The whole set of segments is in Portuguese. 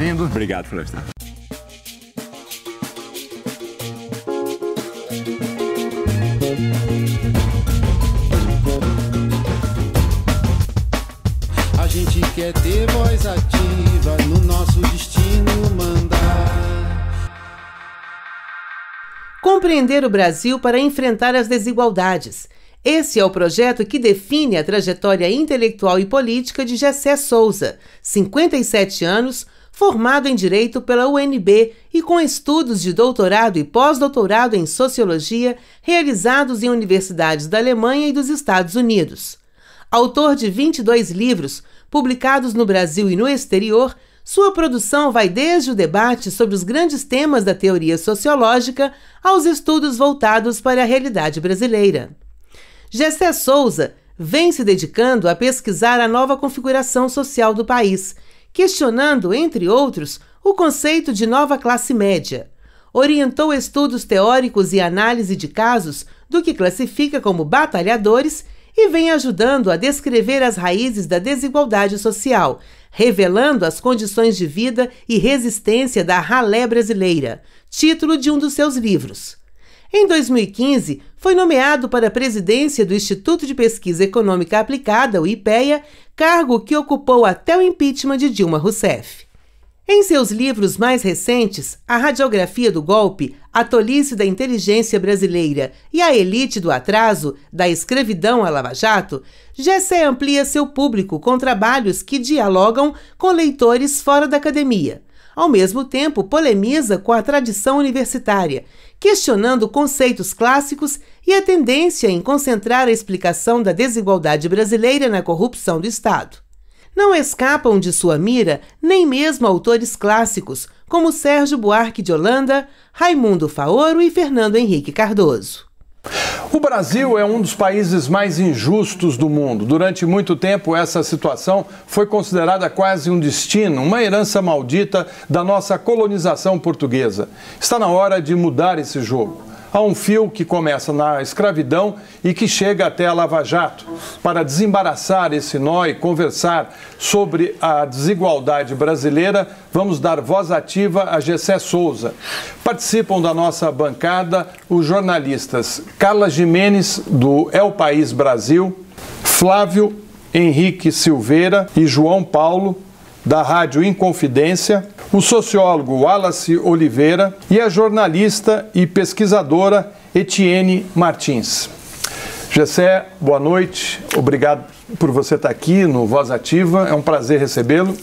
bem-vindo. Obrigado, Florestan. A gente quer ter voz ativa no nosso destino mandar. Compreender o Brasil para enfrentar as desigualdades. Esse é o projeto que define a trajetória intelectual e política de Gessé Souza, 57 anos, formado em Direito pela UNB e com estudos de doutorado e pós-doutorado em Sociologia realizados em universidades da Alemanha e dos Estados Unidos. Autor de 22 livros, publicados no Brasil e no exterior, sua produção vai desde o debate sobre os grandes temas da teoria sociológica aos estudos voltados para a realidade brasileira. Gessé Souza vem se dedicando a pesquisar a nova configuração social do país, questionando, entre outros, o conceito de nova classe média. Orientou estudos teóricos e análise de casos do que classifica como batalhadores e vem ajudando a descrever as raízes da desigualdade social, revelando as condições de vida e resistência da ralé brasileira, título de um dos seus livros. Em 2015, foi nomeado para a presidência do Instituto de Pesquisa Econômica Aplicada, o IPEA, cargo que ocupou até o impeachment de Dilma Rousseff. Em seus livros mais recentes, A Radiografia do Golpe, A Tolice da Inteligência Brasileira e A Elite do Atraso, da Escravidão à Lava Jato, Gessé amplia seu público com trabalhos que dialogam com leitores fora da academia. Ao mesmo tempo, polemiza com a tradição universitária, questionando conceitos clássicos e a tendência em concentrar a explicação da desigualdade brasileira na corrupção do Estado. Não escapam de sua mira nem mesmo autores clássicos, como Sérgio Buarque de Holanda, Raimundo Faoro e Fernando Henrique Cardoso. O Brasil é um dos países mais injustos do mundo. Durante muito tempo, essa situação foi considerada quase um destino, uma herança maldita da nossa colonização portuguesa. Está na hora de mudar esse jogo. Há um fio que começa na escravidão e que chega até a Lava Jato. Para desembaraçar esse nó e conversar sobre a desigualdade brasileira, vamos dar voz ativa a Gessé Souza. Participam da nossa bancada os jornalistas Carla Gimenez, do El País Brasil, Flávio Henrique Silveira e João Paulo, da Rádio Inconfidência, o sociólogo Wallace Oliveira e a jornalista e pesquisadora Etienne Martins. Gessé, boa noite, obrigado por você estar aqui no Voz Ativa, é um prazer recebê-lo.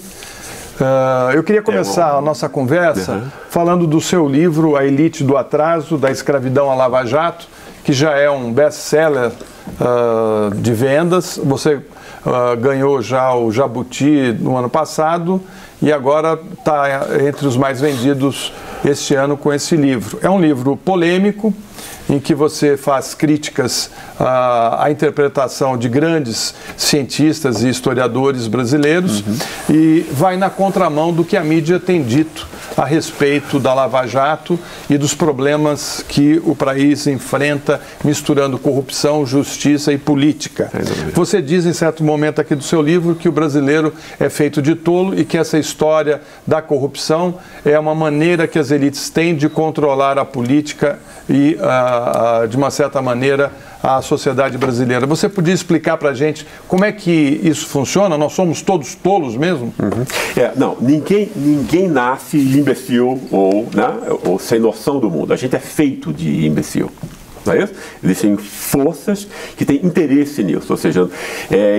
Eu queria começar a nossa conversa falando do seu livro A Elite do Atraso, da Escravidão à Lava Jato, que já é um best-seller de vendas. Você ganhou já o Jabuti no ano passado e agora está entre os mais vendidos este ano com esse livro. É um livro polêmico, em que você faz críticas à interpretação de grandes cientistas e historiadores brasileiros e vai na contramão do que a mídia tem dito a respeito da Lava Jato e dos problemas que o país enfrenta misturando corrupção, justiça e política. Você diz em certo momento aqui do seu livro que o brasileiro é feito de tolo e que essa história da corrupção é uma maneira que as elites têm de controlar a política e, de uma certa maneira, a sociedade brasileira. Você podia explicar para a gente como é que isso funciona? Nós somos todos tolos mesmo? Não, ninguém nasce imbecil ou sem noção do mundo. A gente é feito de imbecil. Não é isso? Existem forças que têm interesse nisso, ou seja,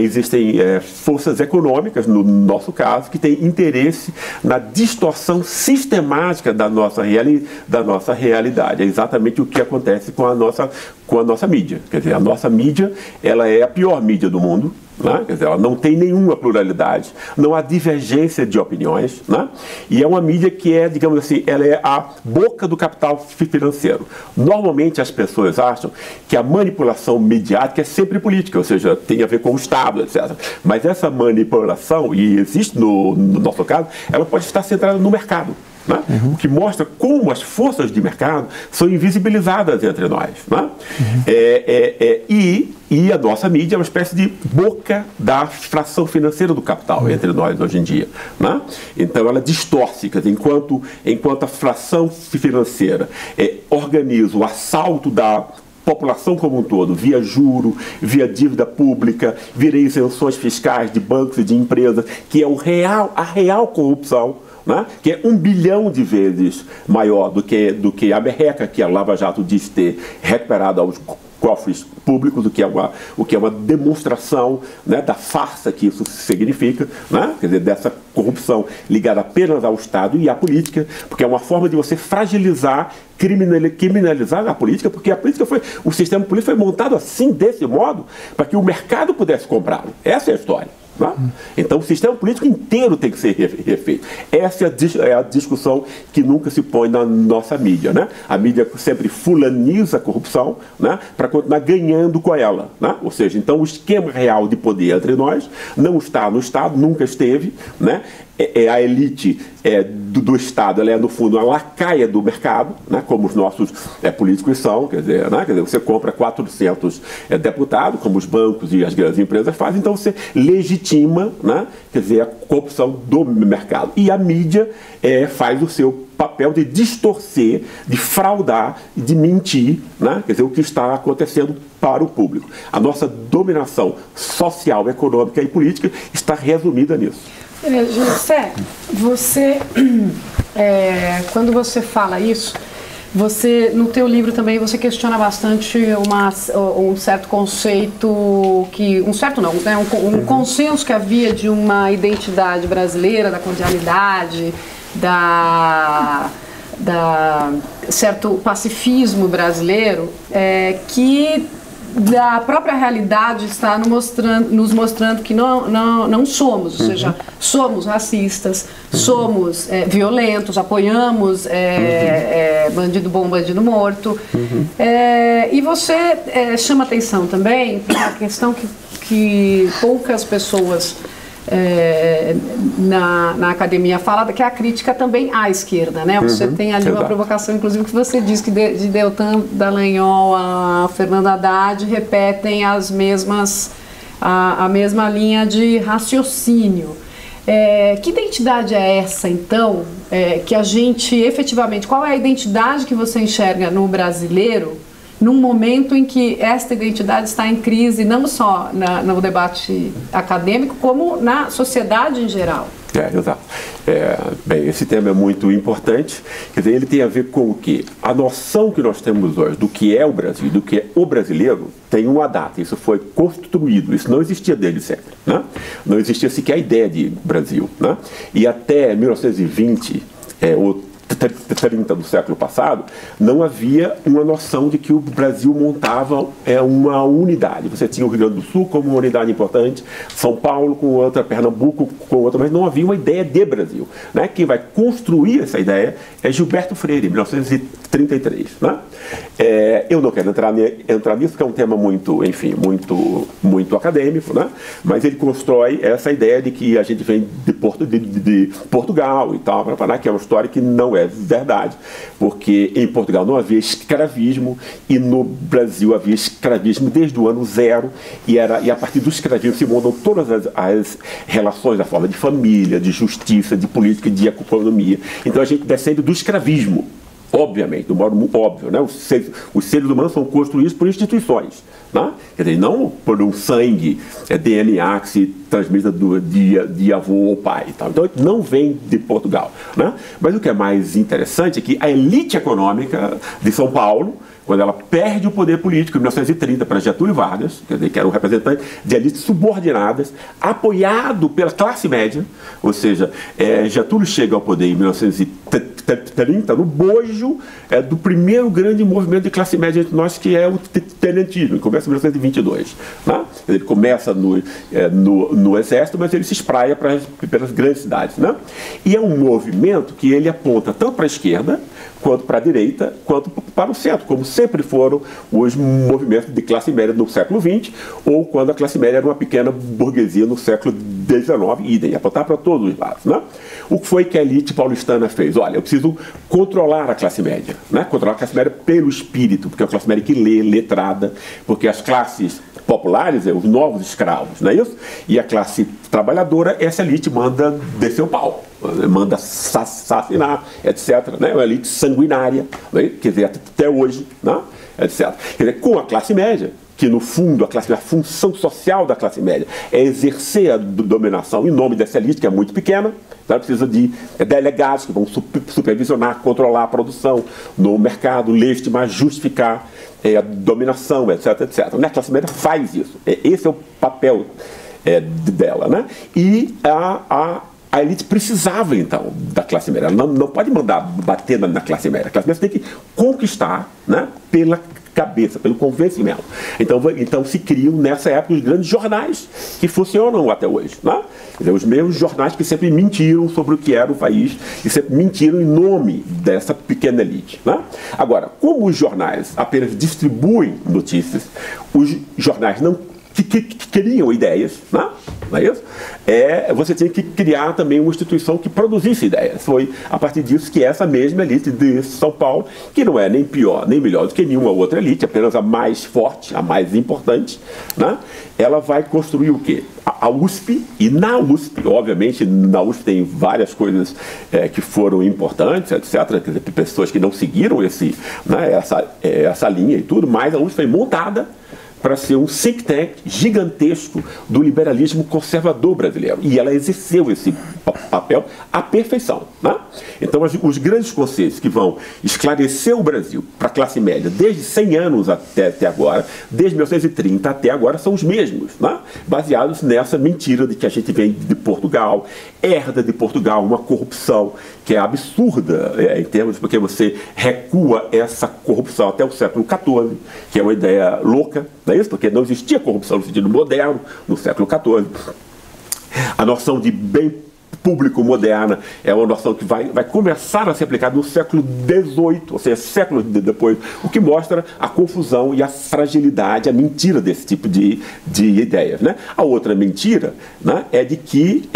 existem forças econômicas, no nosso caso, que têm interesse na distorção sistemática da nossa realidade. É exatamente o que acontece com a nossa mídia. Quer dizer, a nossa mídia, ela é a pior mídia do mundo. Né? Quer dizer, ela não tem nenhuma pluralidade, não há divergência de opiniões, né? E é uma mídia que é, digamos assim, ela é a boca do capital financeiro. Normalmente as pessoas acham que a manipulação midiática é sempre política, ou seja, tem a ver com o Estado, etc. Mas essa manipulação, e existe no nosso caso, ela pode estar centrada no mercado. né? O que mostra como as forças de mercado são invisibilizadas entre nós, né? E a nossa mídia é uma espécie de boca da fração financeira do capital entre nós hoje em dia, né? Então ela distorce, quer dizer, enquanto a fração financeira organiza o assalto da população como um todo, via juro, via dívida pública, via isenções fiscais de bancos e de empresas, que é a real corrupção, né? Que é 1 bilhão de vezes maior do que a merreca que a Lava Jato diz ter recuperado aos cofres públicos, o que é uma demonstração, né, da farsa que isso significa, né? Quer dizer, dessa corrupção ligada apenas ao Estado e à política, porque é uma forma de você fragilizar, criminalizar a política, porque o sistema político foi montado assim, desse modo, para que o mercado pudesse comprá-lo. Essa é a história. Né? Então o sistema político inteiro tem que ser refeito. Essa é a discussão que nunca se põe na nossa mídia, né? A mídia sempre fulaniza a corrupção, né, para continuar ganhando com ela, né? Ou seja, então o esquema real de poder entre nós não está no Estado, nunca esteve, né? A elite do Estado, ela é no fundo a lacaia do mercado, né, como os nossos políticos são, quer dizer, você compra 400 deputados, como os bancos e as grandes empresas fazem, então você legitima, né, quer dizer, a corrupção do mercado. E a mídia faz o seu papel de distorcer, de fraudar, de mentir, né, quer dizer, o que está acontecendo para o público. A nossa dominação social, econômica e política está resumida nisso. José, você, quando você fala isso, você, no teu livro também, você questiona bastante um certo conceito, um consenso que havia de uma identidade brasileira, da cordialidade, da certo pacifismo brasileiro, que da própria realidade está nos mostrando que não somos, ou seja, somos racistas, somos violentos, apoiamos bandido bom, bandido morto. E você chama atenção também para a questão que poucas pessoas na academia fala, que é a crítica também à esquerda, né? Você tem ali uma provocação, inclusive, que você diz que de Deltan Dallagnol a Fernando Haddad repetem a mesma linha de raciocínio. Que identidade é essa, então, que a gente efetivamente, qual é a identidade que você enxerga no brasileiro num momento em que esta identidade está em crise, não só no debate acadêmico, como na sociedade em geral? Exato. Bem, esse tema é muito importante. Quer dizer, ele tem a ver com o quê? A noção que nós temos hoje do que é o Brasil, do que é o brasileiro, tem uma data. Isso foi construído. Isso não existia desde sempre, né? Não existia sequer a ideia de Brasil, né? E até 1920, ou 30 do século passado, não havia uma noção de que o Brasil montava uma unidade. Você tinha o Rio Grande do Sul como uma unidade importante, São Paulo com outra, Pernambuco com outra, mas não havia uma ideia de Brasil, né? Quem vai construir essa ideia é Gilberto Freire, em 1933. Né? Eu não quero entrar nisso, que é um tema muito, enfim, muito acadêmico, né? Mas ele constrói essa ideia de que a gente vem de Portugal e tal, que é uma história que não é verdade, porque em Portugal não havia escravismo e no Brasil havia escravismo desde o ano zero, e a partir do escravismo se montam todas as relações da forma de família, de justiça, de política, de economia. Então a gente descende do escravismo, obviamente, do modo óbvio, né? Os seres humanos são construídos por instituições, né? Quer dizer, não por um sangue, DNA que se transmite de avô ou pai e tal. Então não vem de Portugal, né? Mas o que é mais interessante é que a elite econômica de São Paulo, quando ela perde o poder político em 1930 para Getúlio Vargas, quer dizer, que era um representante de elites subordinadas, apoiado pela classe média, ou seja, Getúlio chega ao poder em 1930 no bojo do primeiro grande movimento de classe média entre nós, que é o tenentismo, que começa em 1922. Né? Ele começa no exército, mas ele se espraia pelas grandes cidades. Né? E é um movimento que ele aponta tanto para a esquerda, quanto para a direita, quanto para o centro, como sempre foram os movimentos de classe média no século XX, ou quando a classe média era uma pequena burguesia no século XIX, idem, apontar para todos os lados. Né? O que foi que a elite paulistana fez? Olha, eu preciso controlar a classe média, né? Controlar a classe média pelo espírito, porque é a classe média que lê, letrada, porque as classes populares, os novos escravos, não é isso? E a classe trabalhadora, essa elite manda descer o pau, manda assassinar, etc. Né? É uma elite sanguinária, né? Quer dizer, até hoje, né? Etc. Quer dizer, com a classe média, que no fundo a função social da classe média é exercer a dominação em nome dessa elite, que é muito pequena, ela precisa de delegados que vão supervisionar, controlar a produção no mercado, legitimar, justificar a dominação, etc, etc. A classe média faz isso. Esse é o papel dela. Né? E a elite precisava, então, da classe média. Ela não pode mandar bater na classe média. A classe média tem que conquistar, né, pela cabeça, pelo convencimento. Então se criam nessa época os grandes jornais que funcionam até hoje. Né? Quer dizer, os mesmos jornais que sempre mentiram sobre o que era o país e sempre mentiram em nome dessa pequena elite. Né? Agora, como os jornais apenas distribuem notícias, os jornais não que criam ideias, né? Não é isso? Você tinha que criar também uma instituição que produzisse ideias. Foi a partir disso que essa mesma elite de São Paulo, que não é nem pior nem melhor do que nenhuma outra elite, apenas a mais forte, a mais importante, né? Ela vai construir o quê? A USP, e na USP, obviamente, na USP tem várias coisas que foram importantes, etc. Quer dizer, pessoas que não seguiram essa linha e tudo, mas a USP foi montada para ser um think tank gigantesco do liberalismo conservador brasileiro. E ela exerceu esse papel à perfeição. Né? Então, os grandes conceitos que vão esclarecer o Brasil para a classe média desde 100 anos até agora, desde 1930 até agora, são os mesmos, né? Baseados nessa mentira de que a gente vem de Portugal, herda de Portugal uma corrupção que é absurda em termos, porque você recua essa corrupção até o século XIV, que é uma ideia louca, não é isso? Porque não existia corrupção no sentido moderno no século XIV. A noção de bem público moderna é uma noção que vai começar a ser aplicada no século XVIII, ou seja, séculos depois, o que mostra a confusão e a fragilidade, a mentira desse tipo de ideias. Né? A outra mentira, né, é de que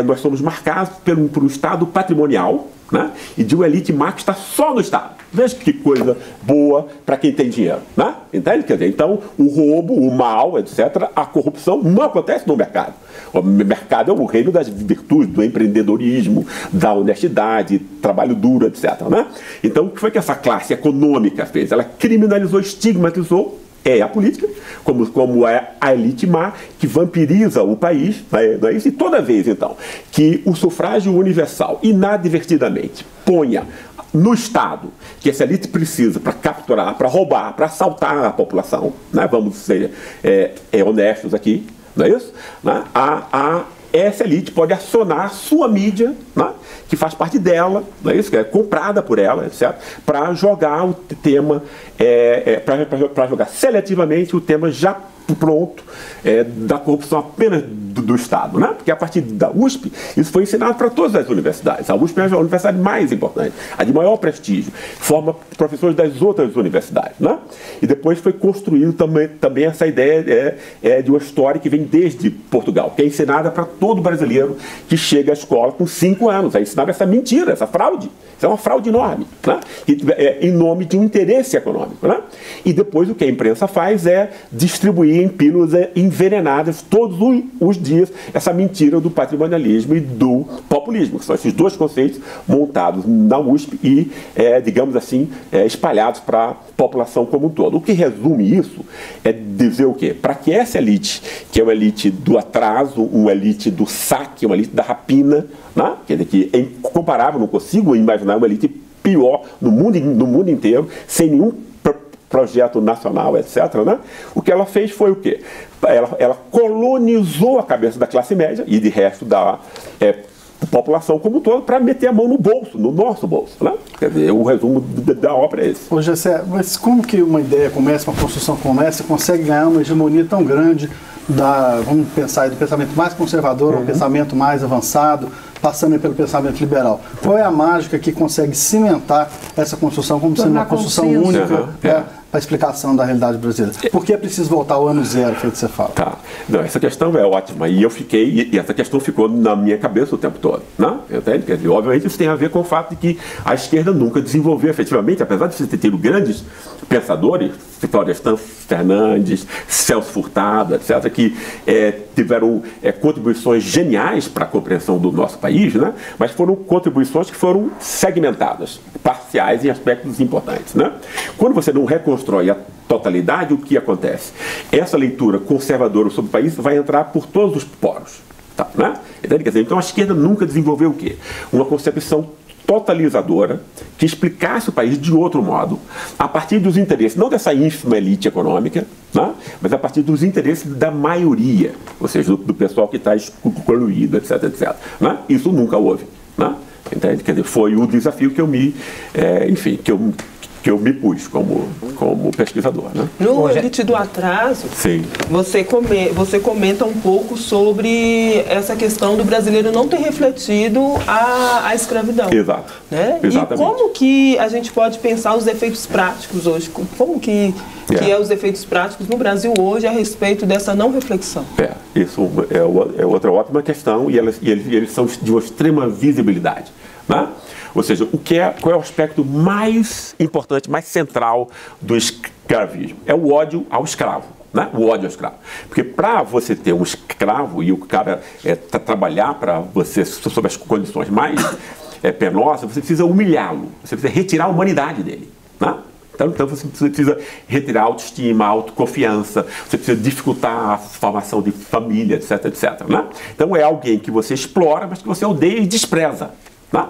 nós somos marcados por um Estado patrimonial, né, e de uma elite má que está só no Estado. Veja que coisa boa para quem tem dinheiro. Né? Entende? Quer dizer, então, o roubo, o mal, etc., a corrupção não acontece no mercado. O mercado é o reino das virtudes, do empreendedorismo, da honestidade, trabalho duro, etc. Né? Então, o que foi que essa classe econômica fez? Ela criminalizou, estigmatizou a política, como é a elite má, que vampiriza o país, não é isso? E toda vez, então, que o sufrágio universal, inadvertidamente, ponha no Estado, que essa elite precisa para capturar, para roubar, para assaltar a população, né? Vamos ser honestos aqui, não é isso? Né? Essa elite pode acionar a sua mídia, né, que faz parte dela, não é isso? Que é comprada por ela, etc., para jogar o tema, para jogar seletivamente o tema já pronto da corrupção apenas do Estado, né? Porque a partir da USP isso foi ensinado para todas as universidades. A USP é a universidade mais importante, a de maior prestígio, forma professores das outras universidades, né? E depois foi construído também essa ideia de uma história que vem desde Portugal, que é ensinada para todo brasileiro que chega à escola com 5 anos, é ensinada essa mentira, essa fraude. Isso é uma fraude enorme, né? Em nome de um interesse econômico, né? E depois o que a imprensa faz é distribuir em pílulas envenenadas todos os dias essa mentira do patrimonialismo e do populismo, que são esses dois conceitos montados na USP e, digamos assim, espalhados para a população como um todo. O que resume isso é dizer o quê? Para que essa elite, que é uma elite do atraso, uma elite do saque, uma elite da rapina, né? Quer dizer, que é incomparável, não consigo imaginar uma elite pior no mundo inteiro, sem nenhum projeto nacional, etc., né? O que ela fez foi o quê? Ela colonizou a cabeça da classe média e de resto da população como um todo para meter a mão no bolso, no nosso bolso, né? Quer dizer, o resumo da obra é esse. Ô Gessé, mas como que uma ideia começa, uma construção começa, consegue ganhar uma hegemonia tão grande vamos pensar aí, do pensamento mais conservador ao pensamento mais avançado, passando pelo pensamento liberal. Qual é a mágica que consegue cimentar essa construção como sendo uma construção única para a explicação da realidade brasileira? Por que é preciso voltar ao ano zero, que você fala? Tá. Não, essa questão é ótima. E eu fiquei, e essa questão ficou na minha cabeça o tempo todo. Né? Entende? Quer dizer, obviamente isso tem a ver com o fato de que a esquerda nunca desenvolveu efetivamente, apesar de você ter tido grandes pensadores, Florestan Fernandes, Celso Furtado, etc., que tiveram contribuições geniais para a compreensão do nosso país, né? Mas foram contribuições que foram segmentadas, parciais em aspectos importantes. Né? Quando você não reconstrói a totalidade, o que acontece? Essa leitura conservadora sobre o país vai entrar por todos os poros. Tá, né? Então a esquerda nunca desenvolveu o quê? Uma concepção totalizadora que explicasse o país de outro modo, a partir dos interesses, não dessa ínfima elite econômica, né? Mas a partir dos interesses da maioria, ou seja, do pessoal que está excluído, etc, etc. Né? Isso nunca houve. Né? Entende? Quer dizer, foi o desafio que eu me, que eu me pus como pesquisador. Né? No Elite do Atraso, sim, você comenta um pouco sobre essa questão do brasileiro não ter refletido a escravidão. Exato. Né? Exatamente. E como que a gente pode pensar os efeitos práticos hoje? Como que é os efeitos práticos no Brasil hoje a respeito dessa não reflexão? Isso é outra ótima questão e eles são de uma extrema visibilidade. Né? Ou seja, qual é o aspecto mais importante, mais central do escravismo? É o ódio ao escravo. Né? O ódio ao escravo. Porque para você ter um escravo e o cara trabalhar para você sob as condições mais penosas, você precisa humilhá-lo, você precisa retirar a humanidade dele. Né? Então você precisa retirar a autoestima, a autoconfiança, você precisa dificultar a formação de família, etc, etc. Né? Então é alguém que você explora, mas que você odeia e despreza. Né?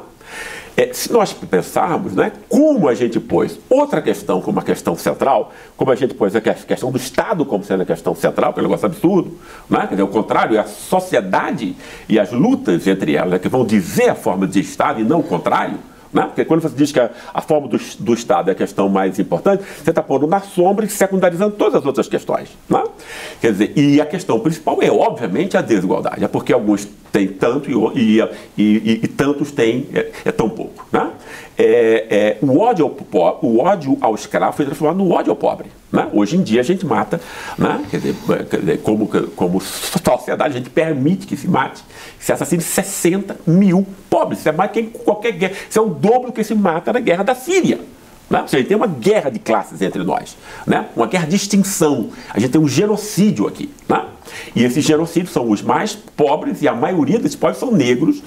Se nós pensarmos, né, como a gente pôs outra questão como uma questão central, como a gente pôs a questão do Estado como sendo a questão central, que é um negócio absurdo, né? Quer dizer, o contrário, é a sociedade e as lutas entre elas, né, que vão dizer a forma de Estado e não o contrário. Né? Porque quando você diz que a forma do Estado é a questão mais importante, você está pondo na sombra e secundarizando todas as outras questões. Né? Quer dizer, e a questão principal é, obviamente, a desigualdade. É porque alguns têm tanto e tantos têm tão pouco. Né? O ódio ao escravo foi transformado no ódio ao pobre. Né? Hoje em dia a gente mata, né? Quer dizer, como sociedade, a gente permite que se mate, que se assassine 60 mil pobres. Isso é mais que em qualquer guerra. Isso é o dobro que se mata na guerra da Síria. Né? Ou seja, tem uma guerra de classes entre nós, né? Uma guerra de extinção. A gente tem um genocídio aqui. Né? E esses genocídios são os mais pobres e a maioria desses pobres são negros,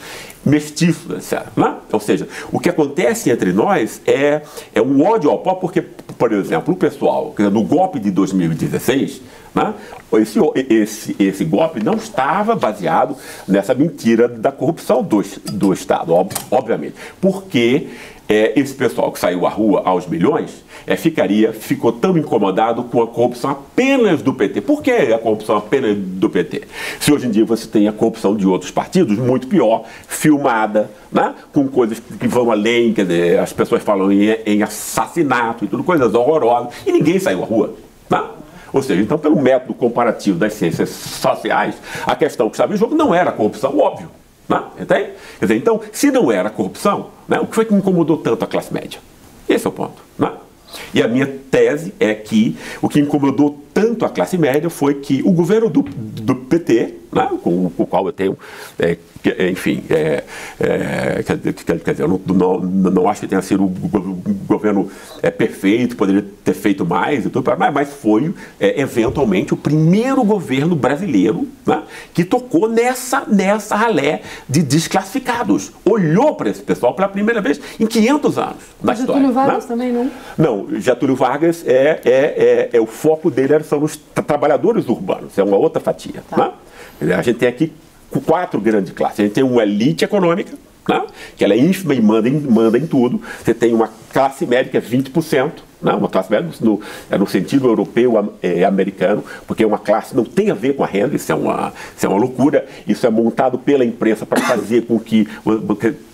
mestiços, etc. Né? Ou seja, o que acontece entre nós é um ódio ao pobre, porque, por exemplo, o pessoal, no golpe de 2016, né, esse golpe não estava baseado nessa mentira da corrupção do Estado, obviamente. Porque esse pessoal que saiu à rua aos milhões ficou tão incomodado com a corrupção apenas do PT. Por que a corrupção apenas do PT? Se hoje em dia você tem a corrupção de outros partidos, muito pior, filmada, né? Com coisas que vão além, quer dizer, as pessoas falam em assassinato e tudo, coisas horrorosas, e ninguém saiu à rua. Né? Ou seja, então, pelo método comparativo das ciências sociais, a questão que estava em jogo não era a corrupção, óbvio. Né? Entende? Quer dizer, então, se não era a corrupção, né, o que foi que incomodou tanto a classe média? Esse é o ponto. Né? E a minha tese é que o que incomodou tanto a classe média foi que o governo do PT, né, com o qual eu tenho, enfim, quer dizer, eu não acho que tenha sido um governo perfeito, poderia ter feito mais, e tudo, mas foi eventualmente o primeiro governo brasileiro, né, que tocou nessa ralé de desclassificados. Olhou para esse pessoal pela primeira vez em 500 anos na história. Getúlio Vargas, né? também não? Não, Getúlio Vargas o foco dele são os trabalhadores urbanos, é uma outra fatia. Tá. Né? A gente tem aqui 4 grandes classes. A gente tem uma elite econômica, né? Que ela é ínfima e manda em tudo. Você tem uma classe média que é 20%, né? Uma classe média no sentido europeu americano, porque uma classe não tem a ver com a renda, isso é uma loucura. Isso é montado pela imprensa para fazer com que,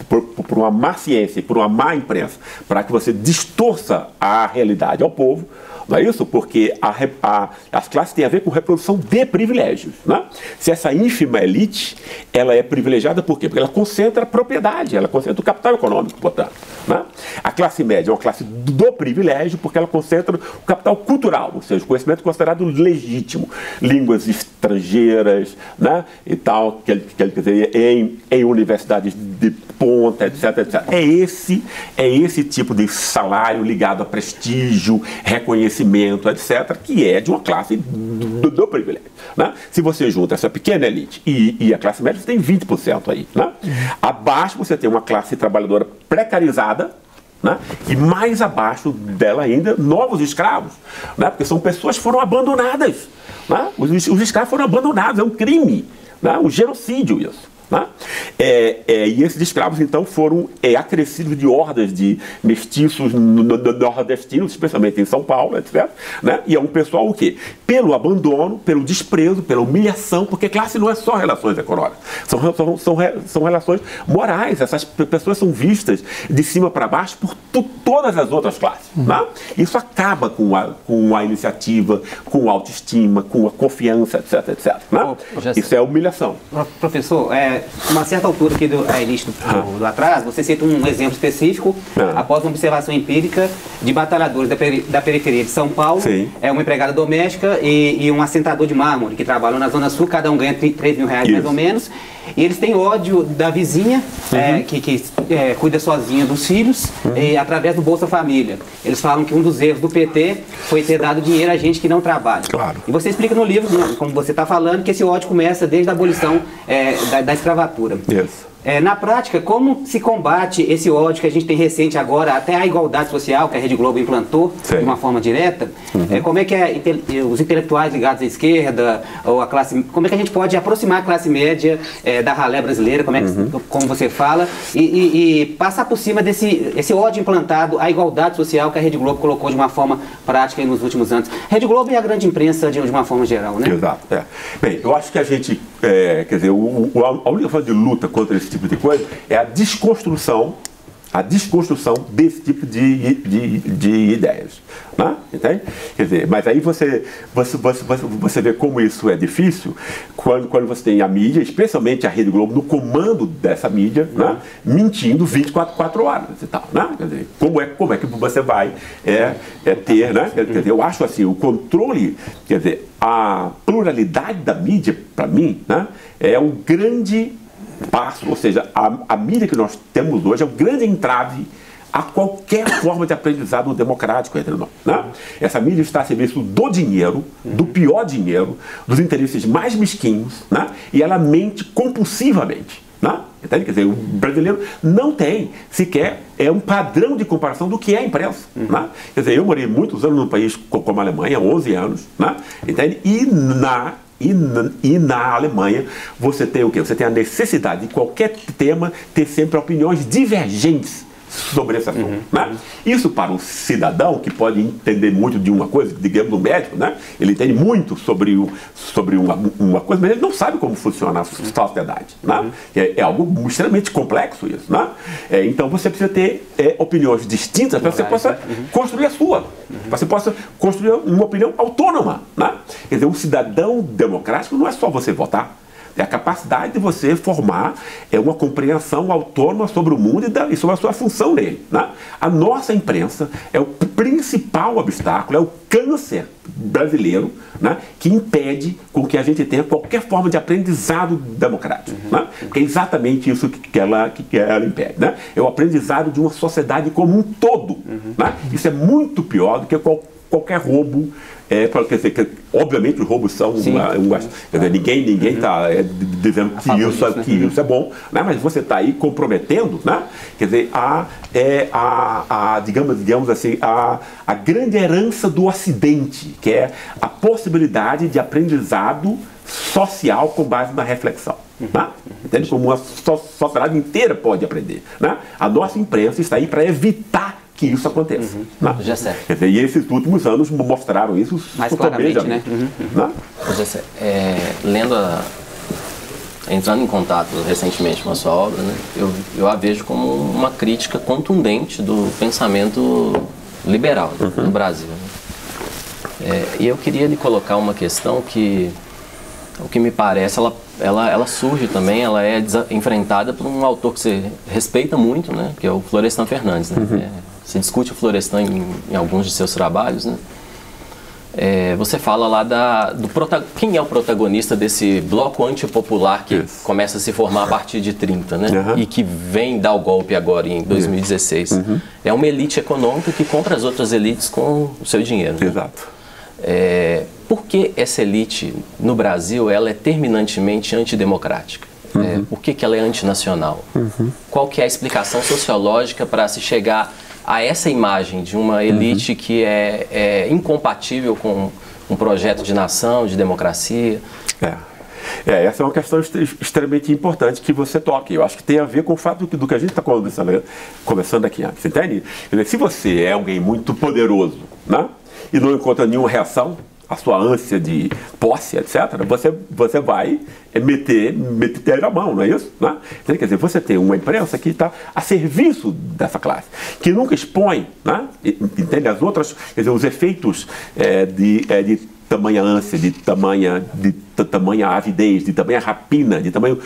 por uma má ciência e por uma má imprensa, para que você distorça a realidade ao povo. Não é isso? Porque as classes têm a ver com reprodução de privilégios. Né? Se essa ínfima elite, ela é privilegiada por quê? Porque ela concentra a propriedade, ela concentra o capital econômico, portanto. Né? A classe média é uma classe do privilégio porque ela concentra o capital cultural, ou seja, o conhecimento considerado legítimo, línguas estrangeiras, né? E tal, quer dizer, em universidades de ponta, etc, etc. É esse tipo de salário ligado a prestígio, reconhecimento, etc., que é de uma classe do privilégio. Né? Se você junta essa pequena elite e a classe média, você tem 20% aí. Né? Abaixo você tem uma classe trabalhadora precarizada, né? E mais abaixo dela ainda, novos escravos, né? Porque são pessoas que foram abandonadas. Né? Os escravos foram abandonados, é um crime, né? Um genocídio isso. Né? E esses escravos então foram acrescidos de hordas de mestiços nordestinos, especialmente em São Paulo, etc. Né? E é um pessoal o quê? Pelo abandono, pelo desprezo, pela humilhação, porque classe não é só relações econômicas, são relações morais. Essas pessoas são vistas de cima para baixo por todas as outras classes. Né? Isso acaba com a iniciativa, com a autoestima, com a confiança, etc, etc. Né? Isso é humilhação. Professor, uma certa altura aqui do início do atraso, você cita um exemplo específico, após uma observação empírica de batalhadores da periferia de São Paulo, uma empregada doméstica e um assentador de mármore que trabalham na Zona Sul, cada um ganha R$3.000 mais ou menos, e eles têm ódio da vizinha, que cuida sozinha dos filhos, através do Bolsa Família. Eles falam que um dos erros do PT foi ter dado dinheiro a gente que não trabalha. Claro. E você explica no livro, como você está falando, que esse ódio começa desde a abolição da escravatura. Yes. Na prática, como se combate esse ódio que a gente tem recente agora, até a igualdade social que a Rede Globo implantou de uma forma direta? Como é que os intelectuais ligados à esquerda, ou a classe, como é que a gente pode aproximar a classe média da ralé brasileira, como você fala, e passar por cima esse ódio implantado, a igualdade social que a Rede Globo colocou de uma forma prática nos últimos anos? Rede Globo e a grande imprensa de uma forma geral, né? Exato. Bem, eu acho que a gente, quer dizer, a única forma de luta contra esse tipo de coisa é a desconstrução desse tipo de ideias. Né? Entende? Quer dizer, mas aí você vê como isso é difícil quando você tem a mídia, especialmente a Rede Globo, no comando dessa mídia, né? Mentindo 24 horas e tal. Né? Quer dizer, como é que você vai ter, né? Quer dizer, eu acho assim, o controle, quer dizer, a pluralidade da mídia, para mim, né? É um grande passo, ou seja, a mídia que nós temos hoje é um grande entrave a qualquer forma de aprendizado democrático entre nós. Né? Essa mídia está a serviço do dinheiro, do pior dinheiro, dos interesses mais mesquinhos, né? E ela mente compulsivamente. Né? Quer dizer, o brasileiro não tem sequer um padrão de comparação do que é a imprensa. Né? Quer dizer, eu morei muitos anos num país como a Alemanha, 11 anos, né? Entende? E na Alemanha você tem o quê? Você tem a necessidade de qualquer tema ter sempre opiniões divergentes sobre esse assunto. Né? Isso para um cidadão que pode entender muito de uma coisa, digamos um médico, né? Ele entende muito sobre uma coisa, mas ele não sabe como funciona a sociedade. Né? É algo extremamente complexo isso. Né? Então você precisa ter opiniões distintas para que você possa construir a sua. Para que você possa construir uma opinião autônoma. Né? Quer dizer, um cidadão democrático não é só você votar. É a capacidade de você formar uma compreensão autônoma sobre o mundo e sobre a sua função nele. Né? A nossa imprensa é o principal obstáculo, é o câncer brasileiro, né, que impede com que a gente tenha qualquer forma de aprendizado democrático. Né? Porque é exatamente isso que ela impede. Né? É o aprendizado de uma sociedade como um todo. Né? Isso é muito pior do que qualquer roubo. Quer dizer, que, obviamente os roubos são ninguém está dizendo que isso é bom, né? Mas você está aí comprometendo, né? Quer dizer, digamos assim, a grande herança do Ocidente, que é a possibilidade de aprendizado social com base na reflexão. Né? Entende? Como uma sociedade inteira pode aprender. Né? A nossa imprensa está aí para evitar que isso aconteça. Né? Quer dizer, e esses últimos anos mostraram isso mais claramente, né? Né? Entrando em contato recentemente com a sua obra, né, eu a vejo como uma crítica contundente do pensamento liberal no Brasil. Né? E eu queria lhe colocar uma questão que, o que me parece, ela surge também, ela é enfrentada por um autor que você respeita muito, né, que é o Florestan Fernandes. Né? Você discute o Florestan em alguns de seus trabalhos, né? Você fala lá quem é o protagonista desse bloco antipopular que começa a se formar a partir de 30, né? E que vem dar o golpe agora em 2016. É uma elite econômica que compra as outras elites com o seu dinheiro. Né? Exato. Por que essa elite no Brasil ela é terminantemente antidemocrática? Por que ela é antinacional? Qual que é a explicação sociológica para se chegar a essa imagem de uma elite que é incompatível com um projeto de nação, de democracia? Essa é uma questão extremamente importante que você toca. Eu acho que tem a ver com o fato do que a gente está conversando aqui. Você entende? Se você é alguém muito poderoso, né, e não encontra nenhuma reação, a sua ânsia de posse, etc., você vai meter a mão, não é isso? Né? Quer dizer, você tem uma imprensa que está a serviço dessa classe, que nunca expõe, né? Entende? As outras, quer dizer, os efeitos de tamanha ânsia, de tamanha avidez, de tamanha rapina, de tamanha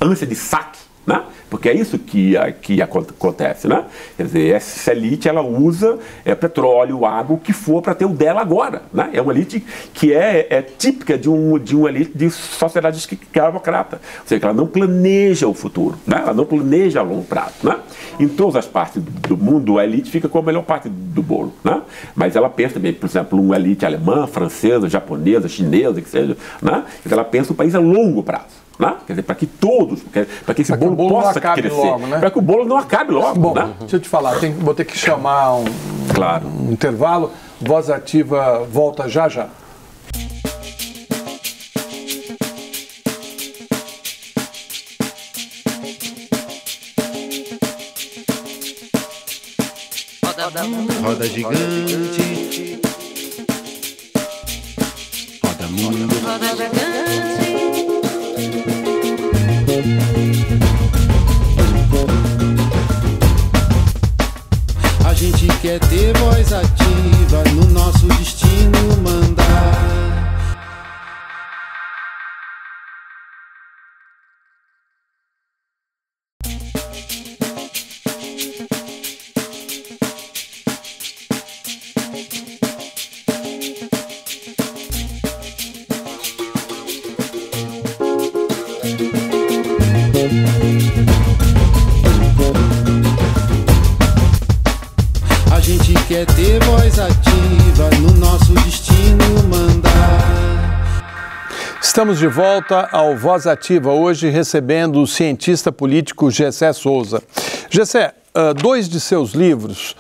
ânsia de saque, né? Porque é isso que acontece, né? Quer dizer, essa elite, ela usa petróleo, água, o que for para ter o dela agora, né? É uma elite que é típica de uma elite de sociedade escravocrata, ou seja, que ela não planeja o futuro, né? Ela não planeja a longo prazo, né? Em todas as partes do mundo, a elite fica com a melhor parte do bolo, né? Mas ela pensa também, por exemplo, uma elite alemã, francesa, japonesa, chinesa, que seja, né? Ela pensa o país a longo prazo. Né? Quer dizer, para que todos, para que esse bolo possa crescer, logo, né? Para que o bolo não acabe logo. Bom, né? Deixa eu te falar, vou ter que chamar um intervalo. Voz Ativa volta já. Roda gigante, roda mundo, roda gigante. A gente quer ter voz ativa no nosso destino mandar. A gente quer ter voz ativa no nosso destino mandar. Estamos de volta ao Voz Ativa, hoje recebendo o cientista político Gessé Souza. Gessé, dois de seus livros,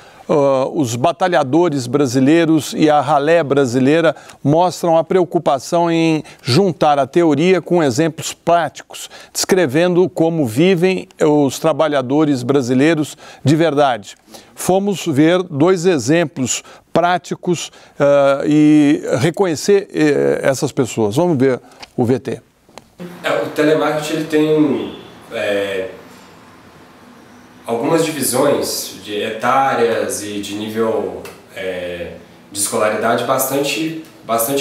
Os Batalhadores Brasileiros e A Ralé Brasileira, mostram a preocupação em juntar a teoria com exemplos práticos, descrevendo como vivem os trabalhadores brasileiros de verdade. Fomos ver dois exemplos práticos e reconhecer essas pessoas. Vamos ver o VT. O telemarketing ele tem algumas divisões de etárias e de nível de escolaridade bastante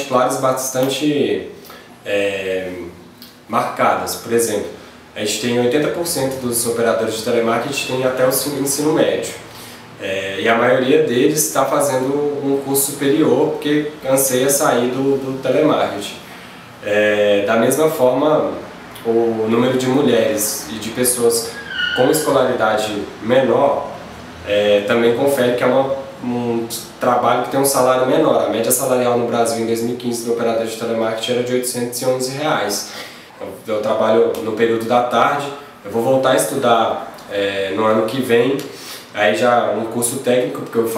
claras, bastante marcadas. Por exemplo, a gente tem 80% dos operadores de telemarketing tem até o ensino médio. E a maioria deles está fazendo um curso superior porque anseia sair do telemarketing. Da mesma forma, o número de mulheres e de pessoas com escolaridade menor também confere que é um trabalho que tem um salário menor. A média salarial no Brasil em 2015 do operador de telemarketing era de R$ 811. Eu trabalho no período da tarde, eu vou voltar a estudar no ano que vem, aí já um curso técnico, porque eu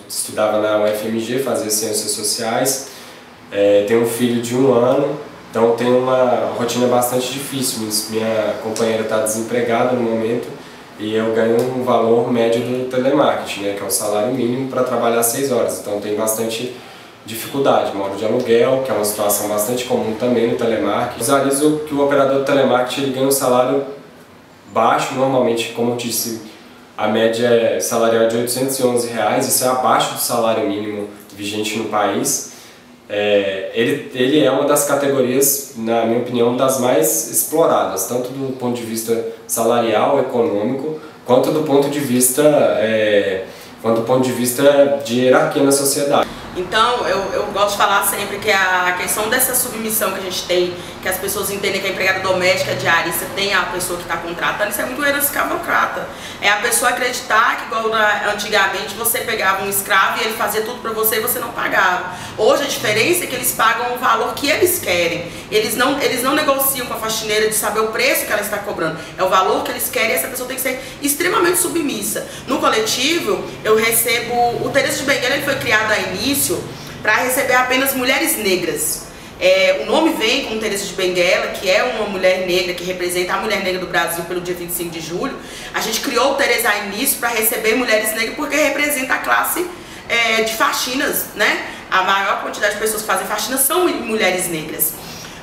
estudava na UFMG, fazia Ciências Sociais, tenho um filho de 1 ano, então tenho uma rotina bastante difícil. Minha companheira está desempregada no momento e eu ganho um valor médio do telemarketing, né, que é o salário mínimo para trabalhar 6 horas, então tem bastante dificuldade. Moro de aluguel, que é uma situação bastante comum também no telemarketing. Visualizo que o operador do telemarketing ele ganha um salário baixo, normalmente, como eu disse, a média salarial é de R$ 811, isso é abaixo do salário mínimo vigente no país. Ele é uma das categorias, na minha opinião, das mais exploradas, tanto do ponto de vista salarial, econômico, quanto do ponto de vista de hierarquia na sociedade. Então, eu gosto de falar sempre que a questão dessa submissão que a gente tem, que as pessoas entendem que a empregada doméstica, a diarista, tem a pessoa que está contratando, isso é muito herança escravocrata. É a pessoa acreditar que, igual antigamente, você pegava um escravo e ele fazia tudo para você e você não pagava. Hoje a diferença é que eles pagam o valor que eles querem. Eles não negociam com a faxineira de saber o preço que ela está cobrando. É o valor que eles querem e essa pessoa tem que ser extremamente submissa. No coletivo, eu recebo... O Teresa de Benguela, ele foi criado a início para receber apenas mulheres negras. O nome vem com Teresa de Benguela, que é uma mulher negra, que representa a mulher negra do Brasil pelo dia 25 de julho. A gente criou o Teresa a início para receber mulheres negras porque representa a classe de faxinas, né? A maior quantidade de pessoas que fazem faxinas são mulheres negras.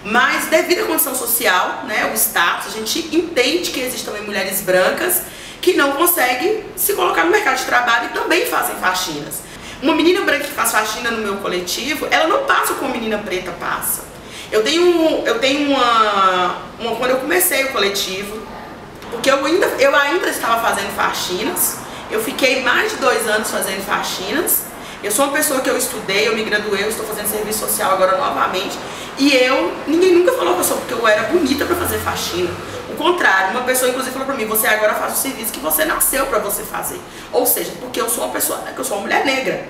Mas devido à condição social, né, o status, a gente entende que existem também mulheres brancas que não conseguem se colocar no mercado de trabalho e também fazem faxinas. Uma menina branca que faz faxina no meu coletivo, ela não passa como a menina preta passa. Eu tenho quando eu comecei o coletivo, porque eu ainda estava fazendo faxinas, eu fiquei mais de 2 anos fazendo faxinas. Eu sou uma pessoa que eu estudei, eu me graduei, eu estou fazendo serviço social agora novamente. E ninguém nunca falou que eu era bonita para fazer faxina. O contrário, uma pessoa inclusive falou para mim, você agora faz o serviço que você nasceu para você fazer. Ou seja, porque eu sou uma mulher negra.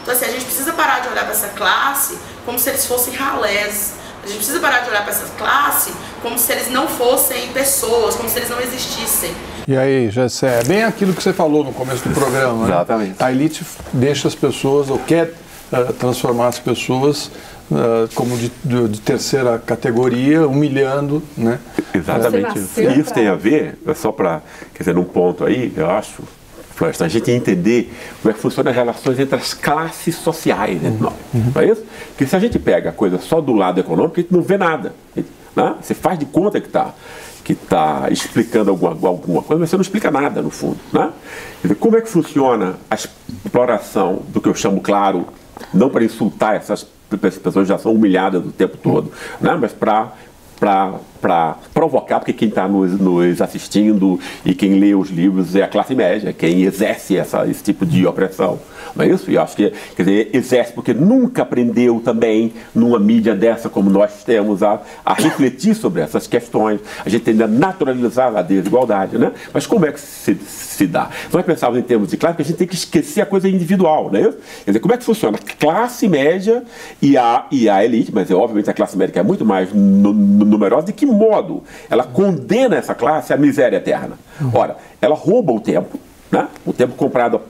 Então assim, a gente precisa parar de olhar para essa classe como se eles fossem ralés. A gente precisa parar de olhar para essa classe como se eles não fossem pessoas, como se eles não existissem. E aí, Gessé, é bem aquilo que você falou no começo do programa, né? Exatamente. A elite deixa as pessoas, ou quer transformar as pessoas como de terceira categoria, humilhando, né? Exatamente isso. E isso tem a ver, só para, quer dizer, num ponto aí, eu acho, Floresta, a gente entender como é que funcionam as relações entre as classes sociais, né? Não é isso? Porque se a gente pega a coisa só do lado econômico, a gente não vê nada, né? Você faz de conta que está explicando alguma coisa, mas você não explica nada, no fundo, né? Quer dizer, como é que funciona a exploração do que eu chamo, claro, não para insultar essas pessoas já são humilhadas o tempo todo, né? Mas para provocar, porque quem está nos assistindo e quem lê os livros é a classe média, quem exerce esse tipo de opressão, não é isso? E eu acho que, quer dizer, exerce porque nunca aprendeu também, numa mídia dessa como nós temos, a refletir sobre essas questões, a gente tende a naturalizar a desigualdade, né? Mas como é que se dá? Nós pensávamos em termos de classe, porque a gente tem que esquecer a coisa individual, não é isso? Quer dizer, como é que funciona a classe média e a elite, mas obviamente a classe média é muito mais numerosa. De que modo ela condena essa classe à miséria eterna? Ora, ela rouba o tempo, né? O tempo comprado a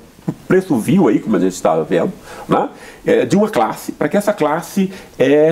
preço vil aí, como a gente estava vendo, né? De uma classe, para que essa classe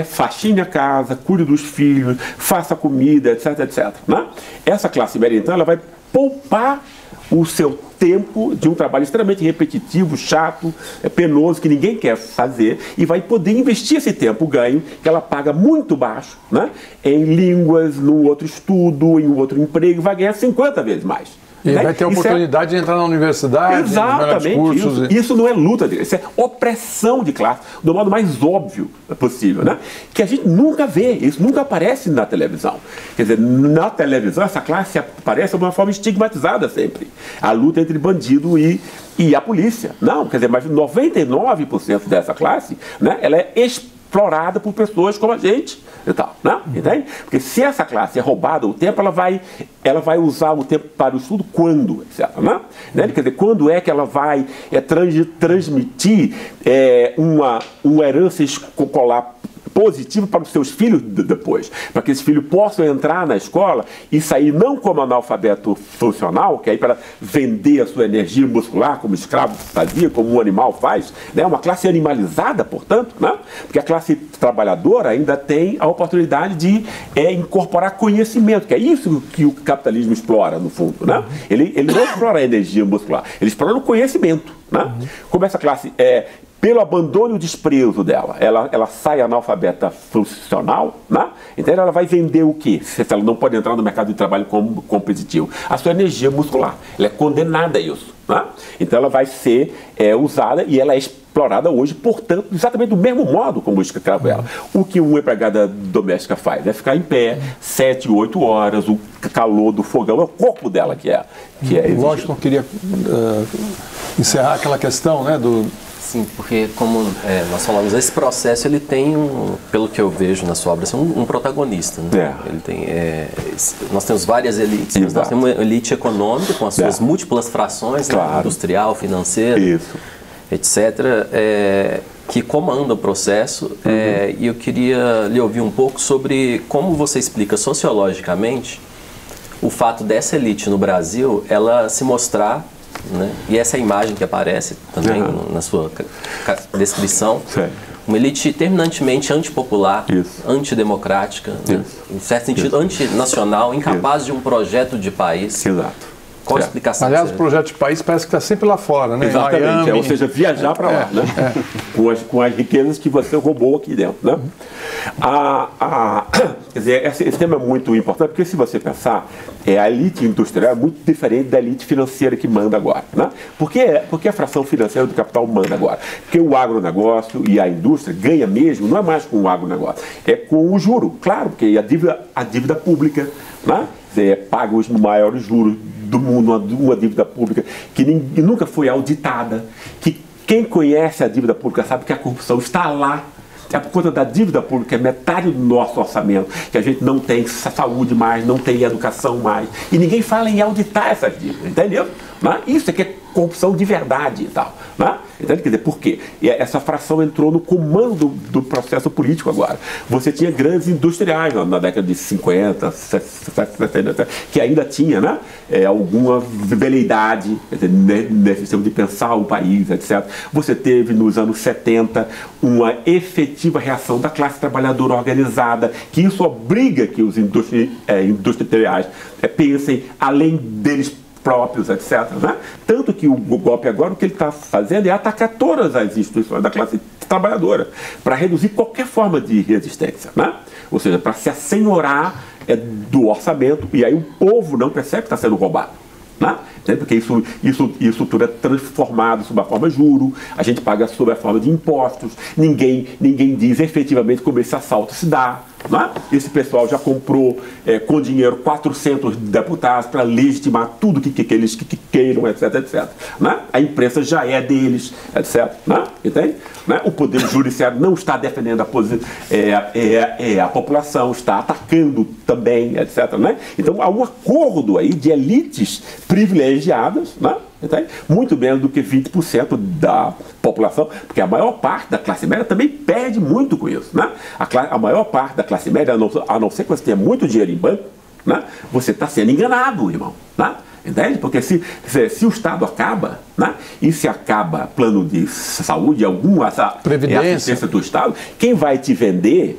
faxine a casa, cuide dos filhos, faça comida, etc, etc, né? Essa classe média, então, ela vai poupar o seu tempo de um trabalho extremamente repetitivo, chato, penoso, que ninguém quer fazer, e vai poder investir esse tempo ganho, que ela paga muito baixo, né? Em línguas, num outro estudo, em um outro emprego, vai ganhar 50 vezes mais. E vai ter a oportunidade de entrar na universidade. Exatamente. Cursos. Isso não é luta, isso é opressão de classe, do modo mais óbvio possível, né? Que a gente nunca vê, isso nunca aparece na televisão. Quer dizer, na televisão essa classe aparece de uma forma estigmatizada sempre. A luta entre bandido e a polícia. Não, quer dizer, mas 99% dessa classe, né, ela é explorada por pessoas como a gente e tal, né? Entende? Porque se essa classe é roubada o tempo, ela vai usar o tempo para o estudo quando, etc, né? Quer dizer, quando é que ela vai transmitir uma herança escolar positivo para os seus filhos depois, para que esses filhos possam entrar na escola e sair não como analfabeto funcional, que é aí para vender a sua energia muscular, como o escravo fazia, como um animal faz, né? Uma classe animalizada, portanto, né? Porque a classe trabalhadora ainda tem a oportunidade de incorporar conhecimento, que é isso que o capitalismo explora, no fundo, né? Ele não explora a energia muscular, ele explora o conhecimento. Né? Como essa classe pelo abandono e o desprezo dela, ela sai analfabeta funcional, né? Então ela vai vender o quê? Se ela não pode entrar no mercado de trabalho competitivo, a sua energia muscular, ela é condenada a isso, né? Então ela vai ser usada e ela é explorada hoje, portanto, exatamente do mesmo modo como escravo ela. O que uma empregada doméstica faz é ficar em pé 7, 8 horas, o calor do fogão, é o corpo dela que é Lógico, eu queria encerrar aquela questão, né, do... Sim, porque como nós falamos, esse processo ele tem pelo que eu vejo na sua obra, assim, um protagonista. Né? Ele tem, nós temos várias elites, mas nós temos uma elite econômica com as suas múltiplas frações, né? Industrial, financeira, etc., que comanda o processo. E eu queria lhe ouvir um pouco sobre como você explica sociologicamente o fato dessa elite no Brasil ela se mostrar, né? E essa é a imagem que aparece também na sua descrição, uma elite terminantemente antipopular, antidemocrática, né? Em certo sentido antinacional, incapaz de um projeto de país. Qual a explicação? Aliás, o projeto de país parece que está sempre lá fora, né? Exatamente, ou seja, viajar para lá, né? Com as riquezas que você roubou aqui dentro, né? Quer dizer, esse tema é muito importante, porque se você pensar, a elite industrial é muito diferente da elite financeira que manda agora, né? Por que a fração financeira do capital manda agora? Porque o agronegócio e a indústria ganha mesmo, não é mais com o agronegócio, é com o juro, claro, porque a dívida pública, né? Paga os maiores juros do mundo, uma dívida pública que nunca foi auditada, que quem conhece a dívida pública sabe que a corrupção está lá. É por conta da dívida pública, é metade do nosso orçamento, que a gente não tem saúde mais, não tem educação mais, e ninguém fala em auditar essas dívidas, entendeu? Né? Isso é que é corrupção de verdade e tal. Né? Então, quer dizer, por quê? E essa fração entrou no comando do processo político agora. Você tinha grandes industriais na década de 50, 70, que ainda tinha, né, alguma veleidade nesse sistema de pensar o país, etc. Você teve nos anos 70 uma efetiva reação da classe trabalhadora organizada, que isso obriga que os industriais pensem além deles próprios, etc. Né? Tanto que o golpe agora, o que ele está fazendo é atacar todas as instituições da classe trabalhadora, para reduzir qualquer forma de resistência, né? Ou seja, para se assenhorar do orçamento, e aí o povo não percebe que está sendo roubado. Né? Porque isso tudo é transformado sob a forma de juro, a gente paga sob a forma de impostos, ninguém diz efetivamente como esse assalto se dá. Né? Esse pessoal já comprou com dinheiro 400 deputados para legitimar tudo que eles queiram, etc, etc. Né? A imprensa já é deles, etc. Né? Entende? Né? O poder judiciário não está defendendo a população, está atacando também, etc. Né? Então há um acordo aí de elites privilegiadas, né? Muito menos do que 20% da população, porque a maior parte da classe média também perde muito com isso. Né? A maior parte da classe média, a não ser que você tenha muito dinheiro em banco, né? Você está sendo enganado, irmão. Né? Entende? Porque se o Estado acaba, né? E se acaba plano de saúde, alguma assistência do Estado, quem vai te vender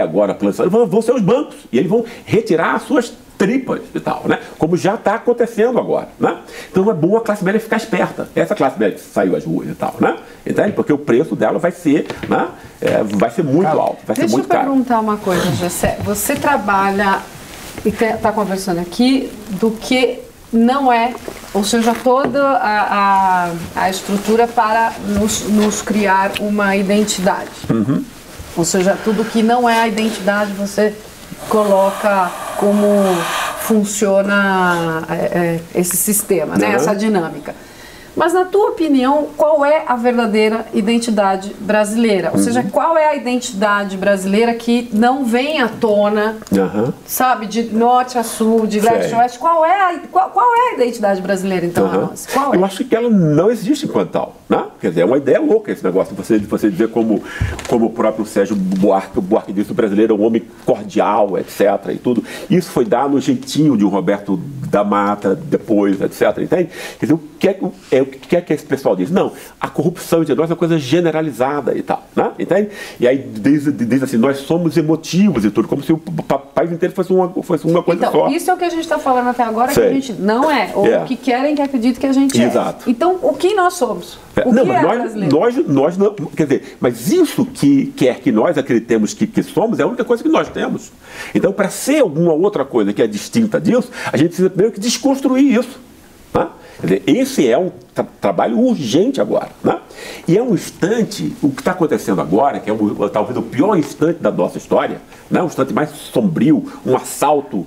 agora plano de saúde vão ser os bancos, e eles vão retirar as suas tripas e tal, né? Como já está acontecendo agora, né? Então é bom a classe média ficar esperta. Essa classe média que saiu às ruas e tal, né? Entende? Porque o preço dela vai ser, né? Vai ser muito alto, vai ser muito caro. Deixa eu perguntar uma coisa, Gessé. Você trabalha e está conversando aqui do que não é, ou seja, toda a estrutura para nos criar uma identidade. Ou seja, tudo que não é a identidade você coloca como funciona esse sistema, né? Essa dinâmica. Mas, na tua opinião, qual é a verdadeira identidade brasileira? Ou seja, qual é a identidade brasileira que não vem à tona, sabe, de norte a sul, de leste a oeste? Qual é a identidade brasileira, então, a nossa? Eu acho que ela não existe enquanto tal. né? Quer dizer, é uma ideia louca esse negócio, você dizer como o próprio Sérgio Buarque disse, o brasileiro é um homem cordial, etc. e tudo. Isso foi dado no jeitinho de um Roberto da Mata, depois, etc. Entende? Quer dizer, o que é que esse pessoal diz? Não, a corrupção entre nós é uma coisa generalizada e tal, né? Entende? E aí diz assim, nós somos emotivos e tudo, como se o país inteiro fosse uma coisa então, só. Isso é o que a gente está falando até agora, Sei. que a gente não é, ou o que querem que acreditem que a gente Exato. é. Então, o que nós somos? O Não, que mas é brasileiro? nós não, quer dizer, mas isso que quer que nós acreditemos que somos é a única coisa que nós temos. Então, para ser alguma outra coisa que é distinta disso, a gente precisa primeiro que desconstruir isso. Né? Quer dizer, esse é um trabalho urgente agora. Né? E é um instante, o que está acontecendo agora, que é talvez o pior instante da nossa história, né? Um instante mais sombrio, um assalto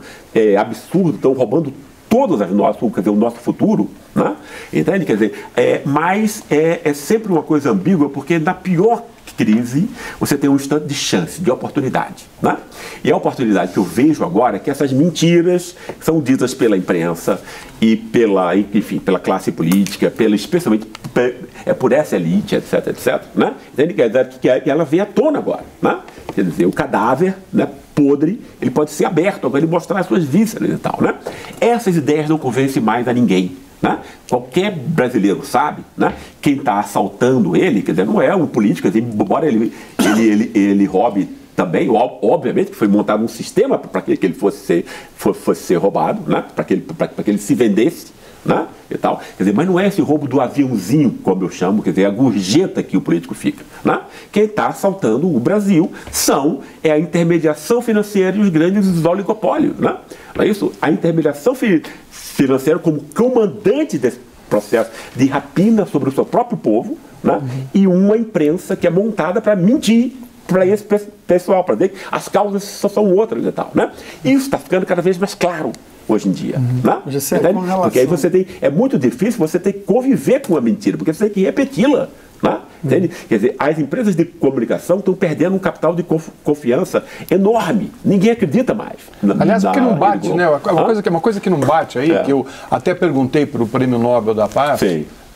absurdo, estão roubando todas as nossas, quer dizer, o nosso futuro, né? Entende? Quer dizer, mas é sempre uma coisa ambígua, porque na pior crise você tem um instante de chance, de oportunidade, né? E a oportunidade que eu vejo agora é que essas mentiras são ditas pela imprensa e pela classe política, especialmente por essa elite, etc, etc, né? Entende? Quer dizer, que ela vem à tona agora, né? Quer dizer, o cadáver, né, podre, ele pode ser aberto para ele mostrar as suas vísceras e tal, né? Essas ideias não convencem mais a ninguém, né? Qualquer brasileiro sabe, né? Quem está assaltando ele, quer dizer, não é um político, embora ele roube também, obviamente que foi montado um sistema para que ele fosse ser roubado, né? Para que ele se vendesse, né? E tal. Quer dizer, mas não é esse roubo do aviãozinho, como eu chamo, quer dizer, a gorjeta que o político fica, né? Quem está assaltando o Brasil é a intermediação financeira e os grandes oligopólios, né? Não é isso? A intermediação financeira como comandante desse processo de rapina sobre o seu próprio povo, né? E uma imprensa que é montada para mentir para esse pessoal, para dizer que as causas só são outras e tal, né? Isso está ficando cada vez mais claro hoje em dia, né? Porque aí você tem, é muito difícil você ter que conviver com a mentira, porque você tem que repeti-la, né? Entende? Quer dizer, as empresas de comunicação estão perdendo um capital de confiança enorme. Ninguém acredita mais. Aliás, porque não bate, né? Uma coisa que não bate aí, que eu até perguntei para o Prêmio Nobel da Paz